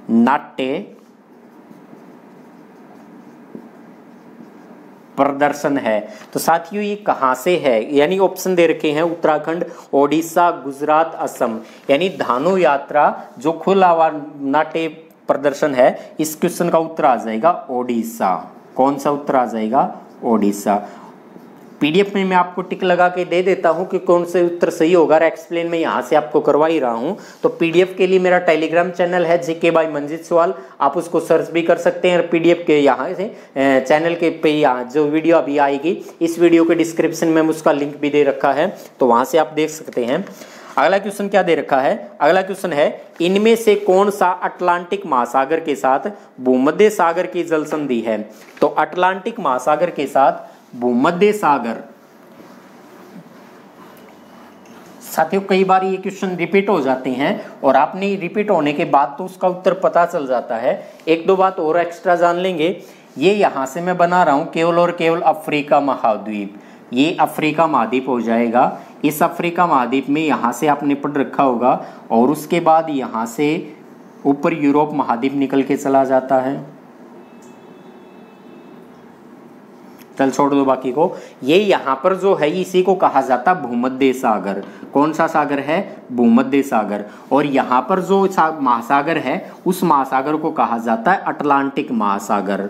Speaker 1: नाट्य प्रदर्शन है। तो साथियों ये कहां से है? यानी ऑप्शन दे रखे हैं उत्तराखंड, ओडिशा, गुजरात, असम। यानी धानु यात्रा जो खुला हवा नाट्य प्रदर्शन है, इस क्वेश्चन का उत्तर आ जाएगा ओडिशा। कौन सा उत्तर आ जाएगा? ओडिशा। पीडीएफ में मैं आपको टिक लगा के दे देता हूं कि कौन से उत्तर सही होगा। एक्सप्लेन मैं यहां से आपको करवा ही रहा हूं। तो पीडीएफ के लिए मेरा टेलीग्राम चैनल है जीके बाय मंजीत सवाल, आप उसको सर्च भी कर सकते हैं। और पीडीएफ के यहाँ से चैनल के पे यहाँ जो वीडियो अभी आएगी, इस वीडियो के डिस्क्रिप्शन में उसका लिंक भी दे रखा है, तो वहां से आप देख सकते हैं। अगला क्वेश्चन क्या दे रखा है? अगला क्वेश्चन है, इनमें से कौन सा अटलांटिक महासागर के साथ भूमध्य सागर की जल संधि है? तो अटलांटिक महासागर के साथ भूमध्य सागर। साथियों कई बार ये क्वेश्चन रिपीट हो जाते हैं और आपने रिपीट होने के बाद तो उसका उत्तर पता चल जाता है। एक दो बात और एक्स्ट्रा जान लेंगे। ये यहां से मैं बना रहा हूं केवल और केवल अफ्रीका महाद्वीप, ये अफ्रीका महाद्वीप हो जाएगा। इस अफ्रीका महाद्वीप में यहां से आपने पढ़ रखा होगा और उसके बाद यहां से ऊपर यूरोप महाद्वीप निकल के चला जाता है। चल छोड़ दो बाकी को। ये यहाँ पर जो है इसी को कहा जाता है भूमध्य सागर। कौन सा सागर है? भूमध्य सागर। और यहाँ पर जो महासागर है उस महासागर को कहा जाता है अटलांटिक महासागर।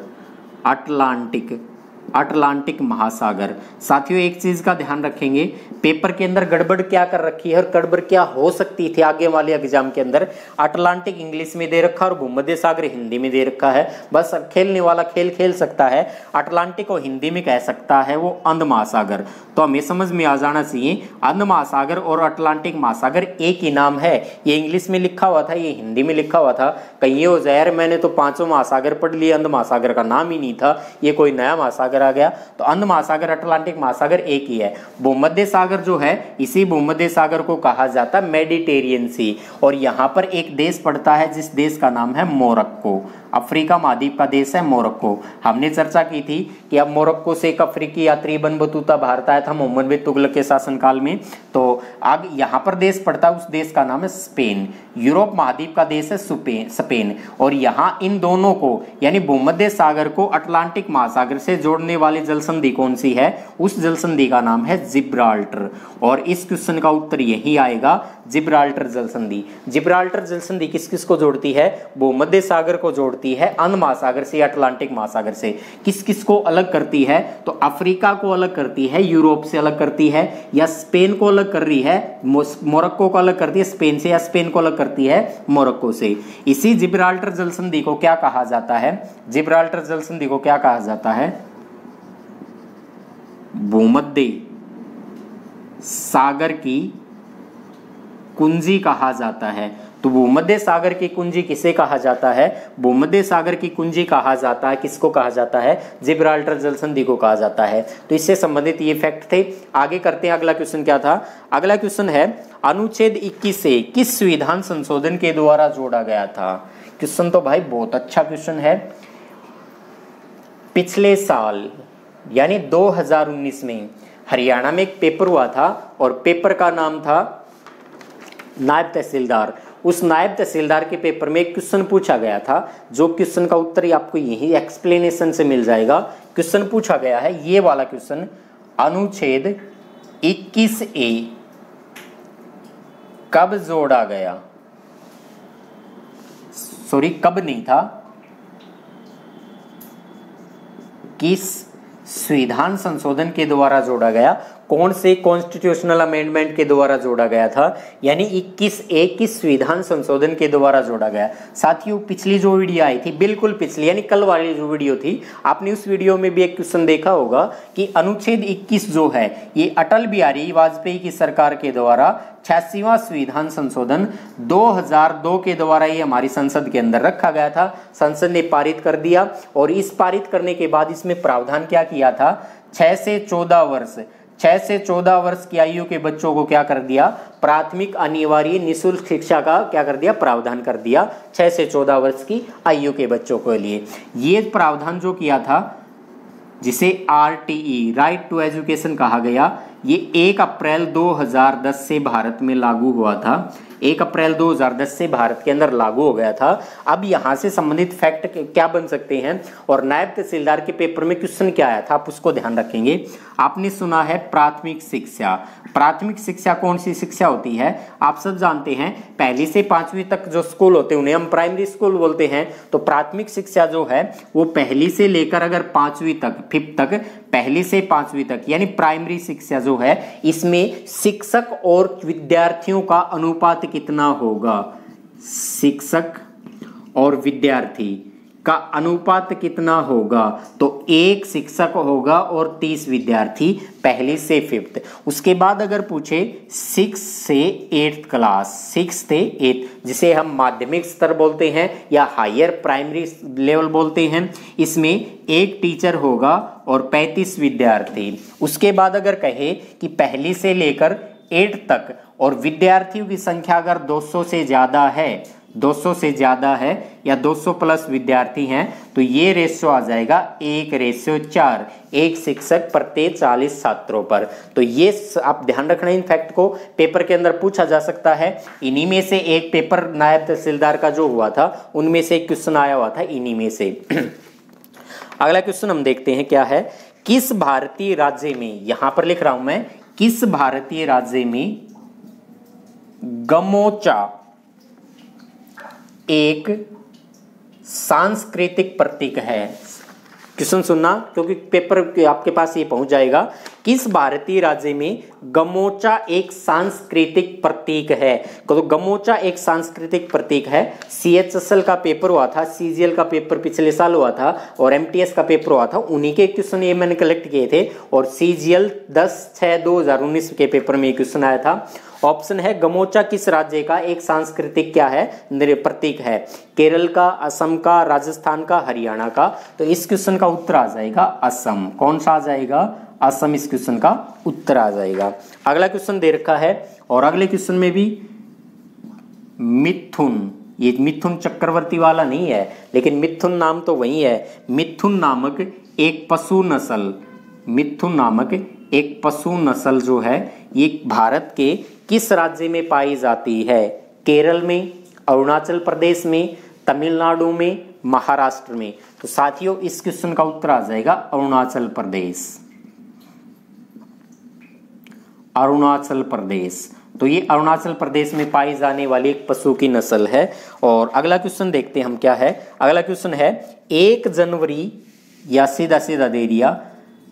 Speaker 1: अटलांटिक महासागर। साथियों एक चीज का ध्यान रखेंगे, पेपर के अंदर गड़बड़ क्या कर रखी है और गड़बड़ क्या हो सकती थी आगे वाले एग्जाम के अंदर। अटलांटिक इंग्लिश में दे रखा और भूमध्य सागर हिंदी में दे रखा है। बस खेलने वाला खेल खेल सकता है। अटलांटिक को हिंदी में कह सकता है वो अंध महासागर। तो हमें समझ में आ जाना चाहिए अंध महासागर और अटलांटिक महासागर एक ही नाम है। ये इंग्लिश में लिखा हुआ था, ये हिंदी में लिखा हुआ था। कहीं ये हो जाए मैंने तो पांचों महासागर पढ़ लिए, अंध महासागर का नाम ही नहीं था, ये कोई नया महासागर आ गया। तो अंध महासागर अटलांटिक महासागर एक ही है। भूमध्य सागर जो है इसी भूमध्य सागर को कहा जाता है मेडिटेरियन सी। और यहाँ पर एक देश पड़ता है जिस देश का नाम है मोरक्को। अफ्रीका महाद्वीप का देश है मोरक्को। हमने चर्चा की थी कि अब मोरक्को से एक अफ्रीकी यात्री इब्न बतूता भारत आया था मोहम्मद बिन तुगलक के शासनकाल में। तो अब यहाँ पर देश पड़ता है, उस देश का नाम है स्पेन। यूरोप महाद्वीप का देश है स्पेन। और यहाँ इन दोनों को यानी भूमध्य सागर को अटलांटिक महासागर से जोड़ने वाली जल संधि कौन सी है? उस जल संधि का नाम है जिब्राल्टर। और इस क्वेश्चन का उत्तर यही आएगा, जिब्राल्टर जल संधि। जिब्राल्टर जल संधि किस किस को जोड़ती है? भूमध्य सागर को जोड़ती है अंध महासागर से, अटलांटिक महासागर से। किस किस को अलग करती है? तो अफ्रीका को अलग करती है, यूरोप से अलग करती है, या स्पेन को अलग कर रही है, मोरक्को को अलग करती है स्पेन से, या स्पेन को अलग करती है मोरक्को से। इसी जिब्राल्टर जल संधि को क्या कहा जाता है? जिब्राल्टर जल संधि को क्या कहा जाता है? भूमध्य सागर की कुंजी कहा जाता है। तो भूमध्य सागर की कुंजी किसे कहा जाता है? भूमध्य सागर की कुंजी कहा जाता है, किसको कहा जाता है? जिब्राल्टर जल संधि को कहा जाता है। तो इससे संबंधित ये फैक्ट थे। आगे करते हैं। अगला क्वेश्चन क्या था? अगला क्वेश्चन है अनुच्छेद 21 से किस संविधान संशोधन के द्वारा जोड़ा गया था? क्वेश्चन तो भाई बहुत अच्छा क्वेश्चन है। पिछले साल यानी 2019 में हरियाणा में एक पेपर हुआ था और पेपर का नाम था नायब तहसीलदार। उस नायब तहसीलदार के पेपर में एक क्वेश्चन पूछा गया था, जो क्वेश्चन का उत्तर आपको यही एक्सप्लेनेशन से मिल जाएगा। क्वेश्चन पूछा गया है ये वाला क्वेश्चन, अनुच्छेद 21A कब जोड़ा गया? सॉरी, कब नहीं था, किस संविधान संशोधन के द्वारा जोड़ा गया? कौन से कॉन्स्टिट्यूशनल अमेंडमेंट के द्वारा जोड़ा गया था, यानी 21 विधान संशोधन के द्वारा जोड़ा गया। साथियों पिछली जो वीडियो आई थी, बिल्कुल पिछली यानी कल वाली जो वीडियो थी, आपने उस वीडियो में भी एक क्वेश्चन देखा होगा कि अनुच्छेद 21 जो है ये अटल बिहारी वाजपेयी की सरकार के द्वारा 86वां विधान संशोधन 2002 के द्वारा ये हमारी संसद के अंदर रखा गया था। संसद ने पारित कर दिया और इस पारित करने के बाद इसमें प्रावधान क्या किया था, 6 से 14 वर्ष की आयु के बच्चों को क्या कर दिया, प्राथमिक अनिवार्य निःशुल्क शिक्षा का क्या कर दिया, प्रावधान कर दिया 6 से 14 वर्ष की आयु के बच्चों के लिए। ये प्रावधान जो किया था जिसे RTE राइट टू एजुकेशन कहा गया, ये 1 अप्रैल 2010 से भारत में लागू हुआ था। 1 अप्रैल 2010 से भारत के अंदर लागू हो गया था। अब यहाँ से संबंधित फैक्ट क्या बन सकते हैं और नायब तहसीलदार के पेपर में क्वेश्चन क्या आया था, आप उसको ध्यान रखेंगे। आपने सुना है प्राथमिक शिक्षा। प्राथमिक शिक्षा कौन सी शिक्षा होती है, आप सब जानते हैं, पहली से 5वीं तक जो स्कूल होते हैं उन्हें हम प्राइमरी स्कूल बोलते हैं। तो प्राथमिक शिक्षा जो है वो पहली से लेकर अगर 5वीं तक, 5th तक, पहली से 5वीं तक यानी प्राइमरी शिक्षा जो है, इसमें शिक्षक और विद्यार्थियों का अनुपात कितना होगा, शिक्षक और विद्यार्थी का अनुपात कितना होगा, तो 1 शिक्षक होगा और 30 विद्यार्थी पहली से 5th। उसके बाद अगर पूछे 6 से 8th क्लास, 6 से 8 जिसे हम माध्यमिक स्तर बोलते हैं या हायर प्राइमरी लेवल बोलते हैं, इसमें 1 टीचर होगा और 35 विद्यार्थी। उसके बाद अगर कहे कि पहली से लेकर 8 तक और विद्यार्थियों की संख्या अगर 200 से ज़्यादा है, 200 से ज़्यादा है या 200 प्लस विद्यार्थी हैं, तो ये रेशियो आ जाएगा 1:4, 1 शिक्षक प्रत्येक 40 छात्रों पर। तो ये आप ध्यान रखना, इन फैक्ट को पेपर के अंदर पूछा जा सकता है। इन्हीं में से एक पेपर नायब तहसीलदार का जो हुआ था उनमें से एक क्वेश्चन आया हुआ था इन्हीं में से। अगला क्वेश्चन हम देखते हैं क्या है, किस भारतीय राज्य में, यहां पर लिख रहा हूं मैं, किस भारतीय राज्य में गमोचा एक सांस्कृतिक प्रतीक है। क्वेश्चन सुनना क्योंकि पेपर आपके पास ये पहुंच जाएगा। किस भारतीय राज्य में गमोचा एक सांस्कृतिक प्रतीक है, तो गमोचा एक सांस्कृतिक प्रतीक है। CHSL का पेपर हुआ था, CGL का पेपर पिछले साल हुआ था और MTS का पेपर हुआ था, उन्हीं के क्वेश्चन ये मैंने कलेक्ट किए थे और CGL 10/6/2019 के पेपर में ये क्वेश्चन आया था। ऑप्शन है गमोचा किस राज्य का एक सांस्कृतिक क्या है, प्रतीक है, केरल का, असम का, राजस्थान का, हरियाणा का। तो इस क्वेश्चन का उत्तर आ जाएगा असम। कौन सा आ जाएगा, असम इस क्वेश्चन का उत्तर आ जाएगा। अगला क्वेश्चन दे रखा है और अगले क्वेश्चन में भी मिथुन, ये मिथुन चक्रवर्ती वाला नहीं है लेकिन मिथुन नाम तो वही है। मिथुन नामक एक पशु नस्ल, मिथुन नामक एक पशु नस्ल जो है ये भारत के किस राज्य में पाई जाती है, केरल में, अरुणाचल प्रदेश में, तमिलनाडु में, महाराष्ट्र में। तो साथियों इस क्वेश्चन का उत्तर आ जाएगा अरुणाचल प्रदेश, अरुणाचल प्रदेश। तो ये अरुणाचल प्रदेश में पाई जाने वाली एक पशु की नस्ल है। और अगला क्वेश्चन देखते हैं हम क्या है। अगला क्वेश्चन है 1 जनवरी या सीधा सीधा दे दिया,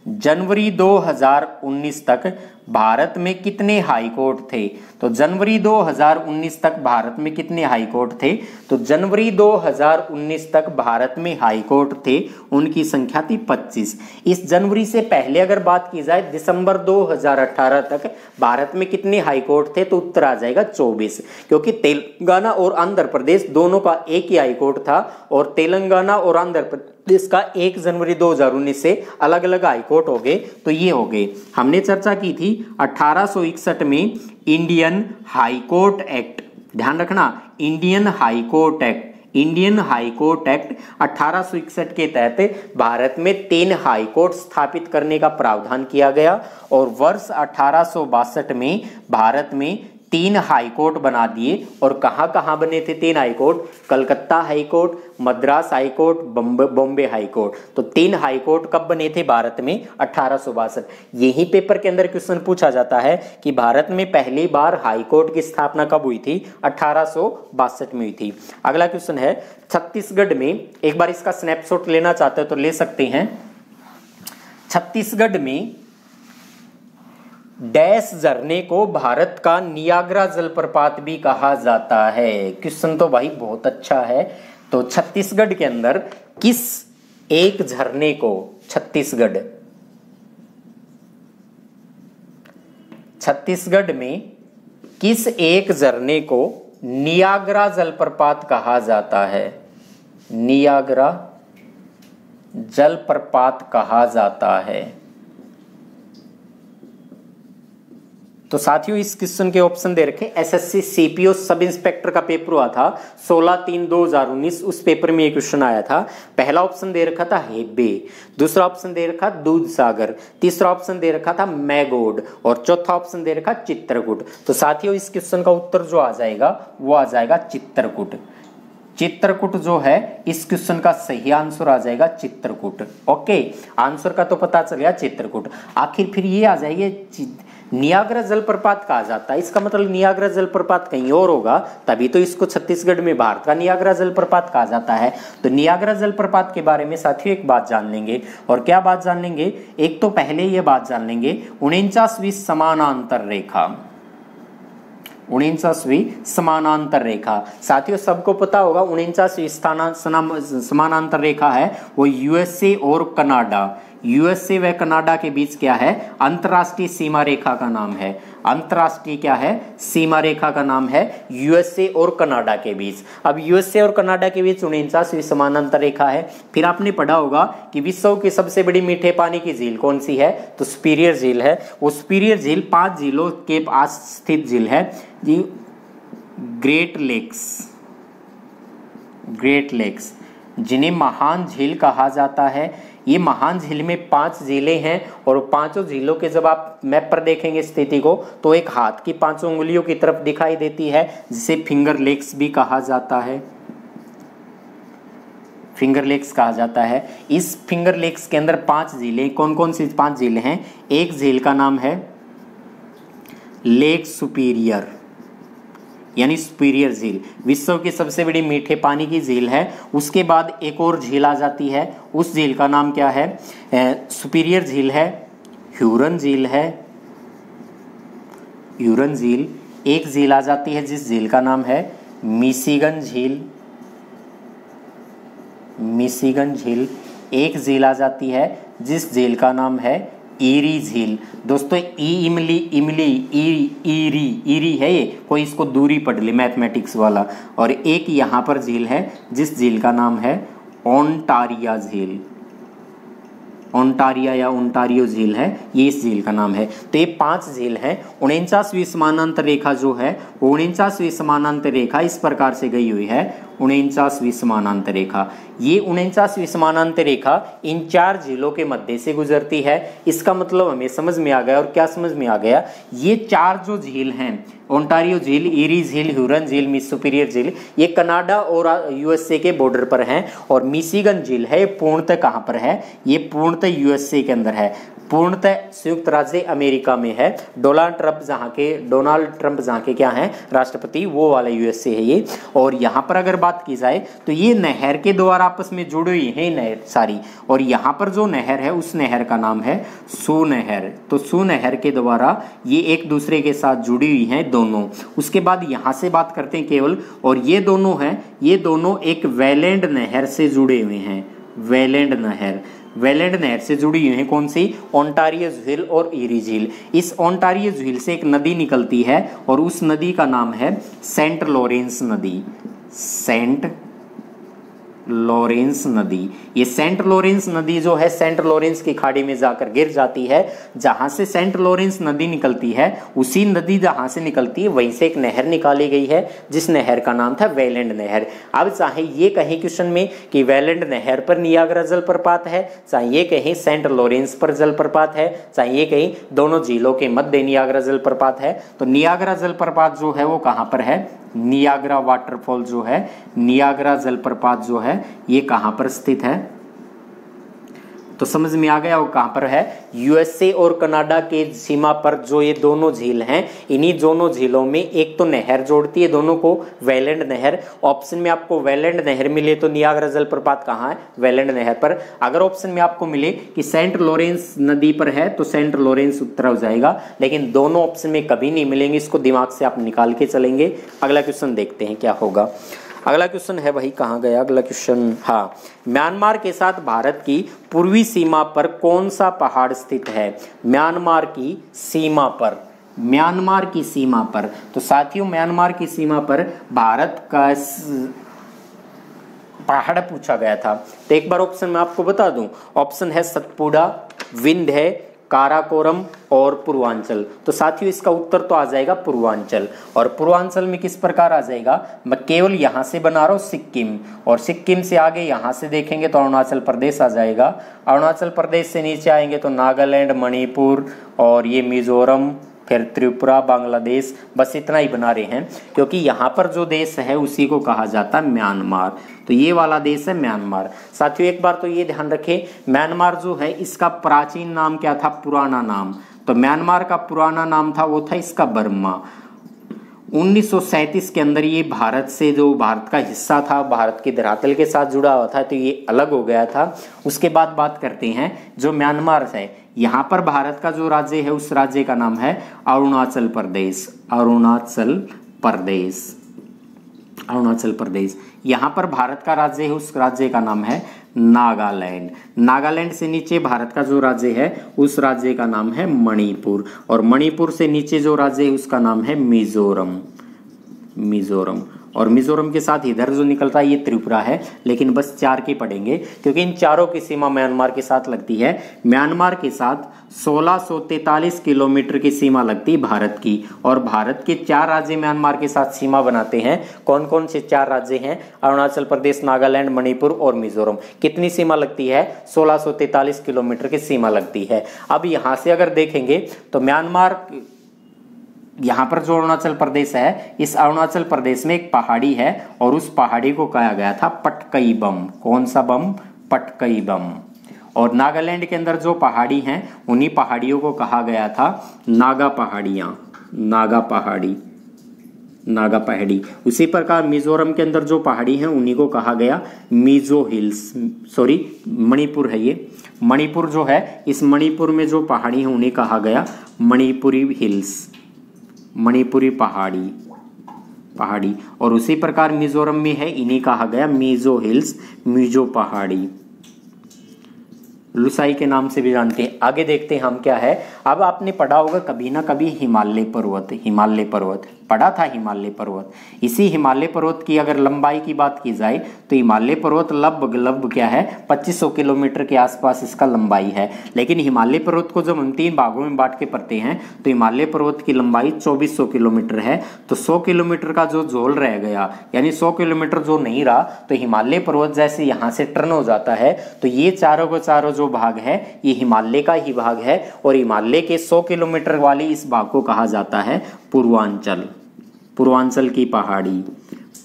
Speaker 1: जनवरी 2019 तक भारत में कितने हाई कोर्ट थे। तो जनवरी 2019 तक भारत में कितने हाई कोर्ट थे, तो जनवरी 2019 तक भारत में हाई कोर्ट थे, उनकी संख्या थी 25। इस जनवरी से पहले अगर बात की जाए दिसंबर 2018 तक भारत में कितने हाई कोर्ट थे, तो उत्तर आ जाएगा 24, क्योंकि तेलंगाना और आंध्र प्रदेश दोनों का एक ही हाई कोर्ट था और तेलंगाना और आंध्र प्रदेश का 1 जनवरी 2019 से अलग अलग हाई कोर्ट हो गए। तो ये हो गए। हमने चर्चा की थी 1861 में इंडियन हाई कोर्ट एक्ट, ध्यान रखना, Indian high court act, Indian high court act 1861 के तहत भारत में 3 हाई कोर्ट स्थापित करने का प्रावधान किया गया और वर्ष 1862 में भारत में 3 हाई कोर्ट बना दिए। और कहाँ कहाँ बने थे 3 high court, Calcutta high court, Madras high court, Bombay high court. तो 3 हाई कोर्ट कब बने थे भारत में, 1862। यही पेपर के अंदर क्वेश्चन पूछा जाता है कि भारत में पहली बार हाई कोर्ट की स्थापना कब हुई थी, 1862 में हुई थी। अगला क्वेश्चन है छत्तीसगढ़ में, एक बार इसका स्नैपशॉट लेना चाहते हो तो ले सकते हैं। छत्तीसगढ़ में डैश झरने को भारत का नियाग्रा जलप्रपात भी कहा जाता है। क्वेश्चन तो भाई बहुत अच्छा है। तो छत्तीसगढ़ के अंदर किस एक झरने को, छत्तीसगढ़ में किस एक झरने को नियाग्रा जलप्रपात कहा जाता है? नियाग्रा जलप्रपात कहा जाता है। तो साथियों इस क्वेश्चन के ऑप्शन दे रखे। एसएससी सीपीओ सब इंस्पेक्टर का पेपर हुआ था 16/3/2019, उस पेपर में ये क्वेश्चन आया था। पहला ऑप्शन दे रखा था हेब्बे, दूसरा ऑप्शन दे रखा दूध सागर, तीसरा ऑप्शन दे रखा था मैगोड और चौथा ऑप्शन दे रखा चित्रकूट। तो साथियों इस क्वेश्चन का उत्तर जो आ जाएगा वो आ जाएगा चित्रकूट। चित्रकूट जो है इस क्वेश्चन का सही आंसर आ जाएगा चित्रकूट। ओके, आंसर का तो पता चल गया चित्रकूट। आखिर फिर ये आ जाएगी नियाग्रा जलप्रपात कहा जाता है, इसका मतलब नियाग्रा जलप्रपात कहीं और होगा, तभी तो इसको छत्तीसगढ़ में भारत का नियाग्रा जलप्रपात कहा जाता है। तो नियाग्रा जलप्रपात के बारे में साथियों एक बात जान लेंगे। और क्या बात जान लेंगे? एक तो पहले ये बात जान लेंगे 49वीं समानांतर रेखा, 49वीं समानांतर रेखा। साथियों सबको पता होगा 49वीं समानांतर रेखा है वो यूएसए और कनाडा, यूएसए व कनाडा के बीच क्या है? अंतरराष्ट्रीय सीमा रेखा का नाम है। अंतरराष्ट्रीय क्या है? सीमा रेखा का नाम है यूएसए और कनाडा के बीच। अब यूएसए और कनाडा के बीच 49वीं समानांतर रेखा है। फिर आपने पढ़ा होगा कि विश्व की सबसे बड़ी मीठे पानी की झील कौन सी है? तो सुपीरियर झील है। वो सुपीरियर झील 5 झीलों के पास स्थित झील है जी, ग्रेट लेक्स, जिन्हें महान झील कहा जाता है। ये महान झील में 5 झीलें हैं और पांचों झीलों के जब आप मैप पर देखेंगे स्थिति को तो एक हाथ की 5 उंगलियों की तरफ दिखाई देती है, जिसे फिंगर लेक्स भी कहा जाता है। फिंगर लेक्स कहा जाता है। इस फिंगर लेक्स के अंदर 5 झीलें, कौन कौन सी 5 झीलें हैं? एक झील का नाम है लेक सुपीरियर, यानी सुपीरियर झील, विश्व की सबसे बड़ी मीठे पानी की झील है। उसके बाद एक और झील आ जाती है, उस झील का नाम क्या है? सुपीरियर झील है, ह्यूरन झील है, ह्यूरन झील। एक झील आ जाती है जिस झील का नाम है मिशिगन झील, मिशिगन झील। एक झील आ जाती है जिस झील का नाम है ईरी झील। दोस्तों इमली ईरी है ये, कोई इसको दूरी पढ़ ले मैथमेटिक्स वाला। और एक यहाँ पर झील है जिस झील का नाम है ओंटारिया झील, ओंटारिया या ओंटारियो झील है, ये इस झील का नाम है। तो ये 5 झील हैं। 49वीं समानांतर रेखा जो है 49वीं समानांतर रेखा इस प्रकार से गई हुई है। 49वीं समानांतर रेखा, ये 49वीं समानांतर रेखा इन 4 झीलों के मध्य से गुजरती है। इसका मतलब हमें समझ में आ गया। और क्या समझ में आ गया? ये 4 जो झील हैं, ओंटारियो झील, ईरी झील, ह्यूरन झील, मिस सुपीरियर झील, ये कनाडा और यूएसए के बॉर्डर पर हैं। और मिशिगन झील है, ये पूर्णतः कहाँ पर है? ये पूर्णतः यूएसए के अंदर है, पूर्णतः संयुक्त राज्य अमेरिका में है। डोनाल्ड ट्रंप जहाँ के क्या है राष्ट्रपति, वो वाला यूएसए है ये। और यहाँ पर अगर बात की जाए तो ये नहर के द्वारा आपस में जुड़ी हुई है नहर सारी। और यहाँ पर जो नहर है उस नहर का नाम है सू नहर। तो सू नहर के द्वारा ये एक दूसरे के साथ जुड़ी हुई हैं दोनों। उसके बाद यहाँ से बात करते हैं केवल, और ये दोनों हैं, ये दोनों एक वेलैंड नहर से जुड़े हुए हैं। वेलैंड नहर से जुड़ी हुई है कौन सी? ओंटारियो झील और ईरी झील। इस ओंटारियो झील से एक नदी निकलती है और उस नदी का नाम है सेंट लॉरेंस नदी। सेंट लॉरेंस नदी, ये सेंट लॉरेंस नदी जो है सेंट लॉरेंस की खाड़ी में जाकर गिर जाती है। जहां से सेंट लॉरेंस नदी निकलती है, उसी नदी जहां से निकलती है वहीं से एक नहर निकाली गई है जिस नहर का नाम था वेलैंड नहर। अब चाहे ये कहें क्वेश्चन में कि वेलैंड नहर पर नियाग्रा जलप्रपात है, चाहे ये कहें सेंट लॉरेंस पर जलप्रपात है, चाहे ये कहें दोनों झीलों के मध्य नियाग्रा जलप्रपात है, तो नियाग्रा जलप्रपात जो है वो कहाँ पर है? नियाग्रा वाटरफॉल जो है, नियाग्रा जलप्रपात जो है ये कहाँ पर स्थित है? तो समझ में आ गया वो कहाँ पर है, यूएसए और कनाडा के सीमा पर जो ये दोनों झील हैं, इन्हीं दोनों झीलों में एक तो नहर जोड़ती है दोनों को, वेलैंड नहर। ऑप्शन में आपको वेलैंड नहर मिले तो नियाग्रा जलप्रपात कहाँ है, वेलैंड नहर पर। अगर ऑप्शन में आपको मिले कि सेंट लॉरेंस नदी पर है तो सेंट लॉरेंस उत्तर हो जाएगा, लेकिन दोनों ऑप्शन में कभी नहीं मिलेंगे, इसको दिमाग से आप निकाल के चलेंगे। अगला क्वेश्चन देखते हैं क्या होगा। अगला क्वेश्चन है भाई, कहाँ गया अगला क्वेश्चन, हाँ, म्यांमार के साथ भारत की पूर्वी सीमा पर कौन सा पहाड़ स्थित है। म्यांमार की सीमा पर, म्यांमार की सीमा पर, तो साथियों म्यांमार की सीमा पर भारत का पहाड़ पूछा गया था। तो एक बार ऑप्शन मैं आपको बता दूं, ऑप्शन है सतपुड़ा, विंध्य, काराकोरम और पूर्वांचल। तो साथियों इसका उत्तर तो आ जाएगा पूर्वांचल। और पूर्वांचल में किस प्रकार आ जाएगा, मैं केवल यहाँ से बना रहा हूँ सिक्किम, और सिक्किम से आगे यहाँ से देखेंगे तो अरुणाचल प्रदेश आ जाएगा। अरुणाचल प्रदेश से नीचे आएंगे तो नागालैंड, मणिपुर और ये मिजोरम, फिर त्रिपुरा, बांग्लादेश, बस इतना ही बना रहे हैं, क्योंकि यहाँ पर जो देश है उसी को कहा जाता है म्यांमार। तो ये वाला देश है म्यांमार। साथियों एक बार तो ये ध्यान रखें, म्यांमार जो है इसका प्राचीन नाम क्या था, पुराना नाम, तो म्यांमार का पुराना नाम था वो था इसका बर्मा। 1937 के अंदर ये भारत से, जो भारत का हिस्सा था, भारत के धरातल के साथ जुड़ा हुआ था, तो ये अलग हो गया था। उसके बाद बात करते हैं जो म्यांमार है, यहाँ पर भारत का जो राज्य है उस राज्य का नाम है अरुणाचल प्रदेश। अरुणाचल प्रदेश, अरुणाचल प्रदेश। यहाँ पर भारत का राज्य है उस राज्य का नाम है नागालैंड। नागालैंड से नीचे भारत का जो राज्य है उस राज्य का नाम है मणिपुर, और मणिपुर से नीचे जो राज्य है उसका नाम है मिजोरम। मिजोरम, और मिजोरम के साथ इधर जो निकलता है ये त्रिपुरा है, लेकिन बस 4 के पढ़ेंगे क्योंकि इन चारों की सीमा म्यांमार के साथ लगती है। म्यांमार के साथ 1643 किलोमीटर की सीमा लगती है भारत की, और भारत के 4 राज्य म्यांमार के साथ सीमा बनाते हैं। कौन कौन से 4 राज्य हैं, अरुणाचल प्रदेश, नागालैंड, मणिपुर और मिजोरम। कितनी सीमा लगती है, 1643 किलोमीटर की सीमा लगती है। अब यहाँ से अगर देखेंगे तो म्यांमार, यहाँ पर जो अरुणाचल प्रदेश है, इस अरुणाचल प्रदेश में एक पहाड़ी है और उस पहाड़ी को कहा गया था पटकई बम। कौन सा बम, पटकई बम। और नागालैंड के अंदर जो पहाड़ी हैं उन्हीं पहाड़ियों को कहा गया था नागा पहाड़ियाँ, नागा पहाड़ी, नागा पहाड़ी। उसी प्रकार मिजोरम के अंदर जो पहाड़ी हैं उन्हीं को कहा गया मिजो हिल्स, सॉरी मणिपुर है ये, मणिपुर जो है, इस मणिपुर में जो पहाड़ी है उन्हें कहा गया मणिपुरी हिल्स, मणिपुरी पहाड़ी, पहाड़ी। और उसी प्रकार मिजोरम में है, इन्हीं कहा गया मिजो हिल्स, मिजो पहाड़ी, लुसाई के नाम से भी जानते हैं। आगे देखते हैं हम क्या है। अब आपने पढ़ा होगा कभी ना कभी हिमालय पर्वत, हिमालय पर्वत पढ़ा था, हिमालय पर्वत। इसी हिमालय पर्वत की अगर लंबाई की बात की जाए तो हिमालय पर्वत लगभग क्या है, 2500 किलोमीटर के आसपास इसका लंबाई है। लेकिन हिमालय पर्वत को जब हम 3 भागों में बांट के पढ़ते हैं तो हिमालय पर्वत की लंबाई 2400 किलोमीटर है। तो 100 किलोमीटर का जो झोल रह गया, यानी 100 किलोमीटर जो नहीं रहा, तो हिमालय पर्वत जैसे यहाँ से टर्न हो जाता है, तो ये चारों को चारों जो भाग है ये हिमालय का ही भाग है, और हिमालय के 100 किलोमीटर वाली इस भाग को कहा जाता है पूर्वांचल, पूर्वांचल की पहाड़ी,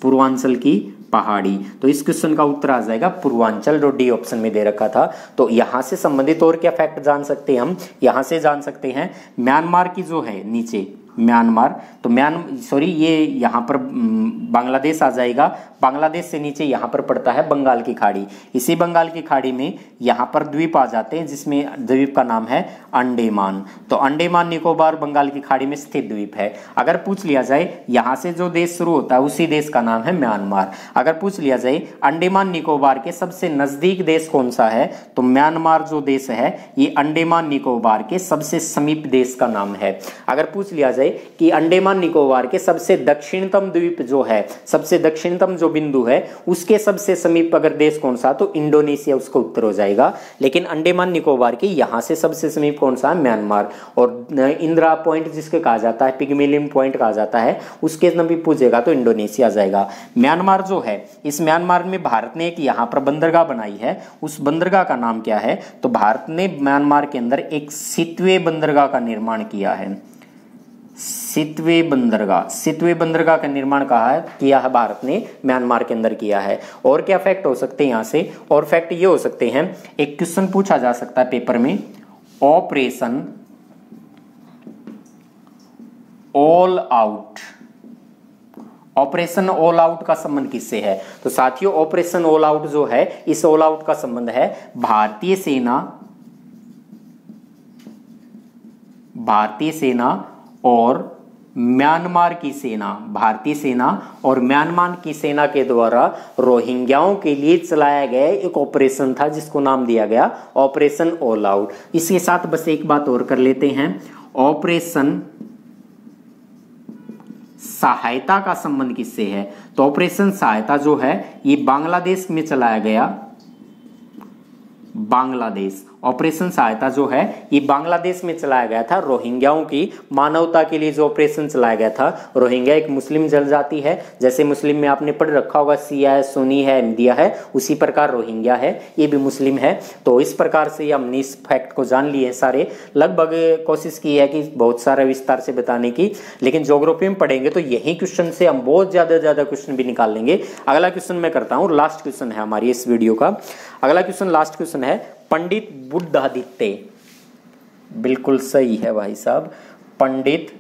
Speaker 1: पूर्वांचल की पहाड़ी। तो इस क्वेश्चन का उत्तर आ जाएगा पूर्वांचल, जो डी ऑप्शन में दे रखा था। तो यहाँ से संबंधित और क्या फैक्ट जान सकते हैं हम, यहाँ से जान सकते हैं म्यांमार की जो है नीचे, म्यांमार, तो ये यहाँ पर बांग्लादेश आ जाएगा। बांग्लादेश से नीचे यहाँ पर पड़ता है बंगाल की खाड़ी। इसी बंगाल की खाड़ी में यहाँ पर द्वीप आ जाते हैं, जिसमें द्वीप का नाम है अंडमान। तो अंडमान निकोबार बंगाल की खाड़ी में स्थित द्वीप है। अगर पूछ लिया जाए यहाँ से जो देश शुरू होता है उसी देश का नाम है म्यांमार। अगर पूछ लिया जाए अंडमान निकोबार के सबसे नजदीक देश कौन सा है, तो म्यांमार जो देश है ये अंडमान निकोबार के सबसे समीप देश का नाम है। अगर पूछ लिया जाए कि अंडमान निकोबार के सबसे दक्षिणतम द्वीप जो है, सबसे दक्षिणतम जो बिंदु है उसके सबसे समीप अगर देश कौन सा, तो इंडोनेशिया उसका उत्तर हो जाएगा। लेकिन अंडमान निकोबार के यहां से सबसे समीप कौन सा है, म्यांमार। और इंदिरा पॉइंट जिसके कहा जाता है, पिग्मेलियन पॉइंट कहा जाता है, उसके नंबर पूछेगा तो इंडोनेशिया जाएगा। म्यांमार जो है, इस म्यांमार में भारत ने एक यहाँ पर बंदरगाह बनाई है, उस बंदरगाह का नाम क्या है, तो भारत ने म्यांमार के अंदर एक सितवे बंदरगाह का निर्माण किया है। सितवे बंदरगाह का निर्माण कहा किया है भारत ने, म्यांमार के अंदर किया है। और क्या फैक्ट हो सकते हैं यहाँ से, और फैक्ट ये हो सकते हैं, एक क्वेश्चन पूछा जा सकता है पेपर में, operation all out, operation all out का संबंध किससे है? तो साथियों ऑपरेशन ऑल आउट जो है, इस ऑल आउट का संबंध है भारतीय सेना और म्यांमार की सेना, भारतीय सेना और म्यांमार की सेना के द्वारा रोहिंग्याओं के लिए चलाया गया एक ऑपरेशन था जिसको नाम दिया गया ऑपरेशन ऑल आउट। इसके साथ बस एक बात और कर लेते हैं, ऑपरेशन सहायता का संबंध किससे है? तो ऑपरेशन सहायता जो है ये बांग्लादेश में चलाया गया, बांग्लादेश, ऑपरेशन सहायता जो है ये बांग्लादेश में चलाया गया था। रोहिंग्याओं की मानवता के लिए जो ऑपरेशन चलाया गया था, रोहिंग्या एक मुस्लिम जनजाति है, जैसे मुस्लिम में आपने पढ़ रखा होगा सिया है, सुन्नी है, अहमदिया है, उसी प्रकार रोहिंग्या है, ये भी मुस्लिम है। तो इस प्रकार से हमने इस फैक्ट को जान लिए सारे, लगभग कोशिश की है कि बहुत सारा विस्तार से बताने की, लेकिन ज्योग्राफी में पढ़ेंगे तो यही क्वेश्चन से हम बहुत ज्यादा क्वेश्चन भी निकाल लेंगे। अगला क्वेश्चन मैं करता हूँ, लास्ट क्वेश्चन है हमारी इस वीडियो का। अगला क्वेश्चन लास्ट क्वेश्चन है, पंडित बुद्धादित्य, बिल्कुल सही है भाई साहब, पंडित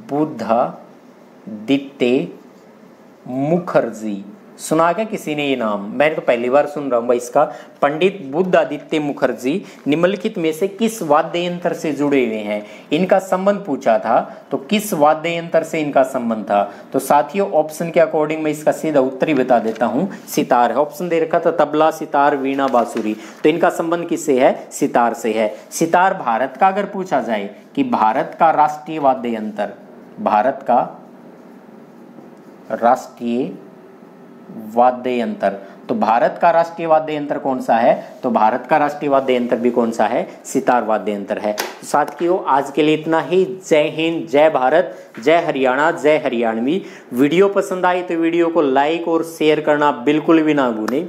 Speaker 1: बुद्धादित्य मुखर्जी, सुना क्या किसी ने ये नाम? मैंने तो पहली बार सुन रहा हूँ भाई इसका। पंडित बुद्धादित्य मुखर्जी निम्नलिखित में से किस वाद्य यंत्र से जुड़े हुए हैं? इनका संबंध पूछा था, तो किस वाद्य यंत्र से इनका संबंध था? तो साथियों ऑप्शन के अकॉर्डिंग मैं इसका सीधा उत्तर ही बता देता हूँ, सितार है। ऑप्शन दे रखा था तबला, सितार, वीणा, बांसुरी, तो इनका संबंध किससे है? सितार से है। सितार भारत का अगर पूछा जाए कि भारत का राष्ट्रीय वाद्य यंत्र, भारत का राष्ट्रीय वाद्य यंत्र, तो भारत का राष्ट्रीय वाद्य यंत्र कौन सा है? तो भारत का राष्ट्रीय वाद्य यंत्र भी कौन सा है? सितार वाद्य यंत्र है। तो साथियों आज के लिए इतना ही। जय हिंद, जय भारत, जय हरियाणा, जय हरियाणवी। वीडियो पसंद आई तो वीडियो को लाइक और शेयर करना बिल्कुल भी ना भूलें।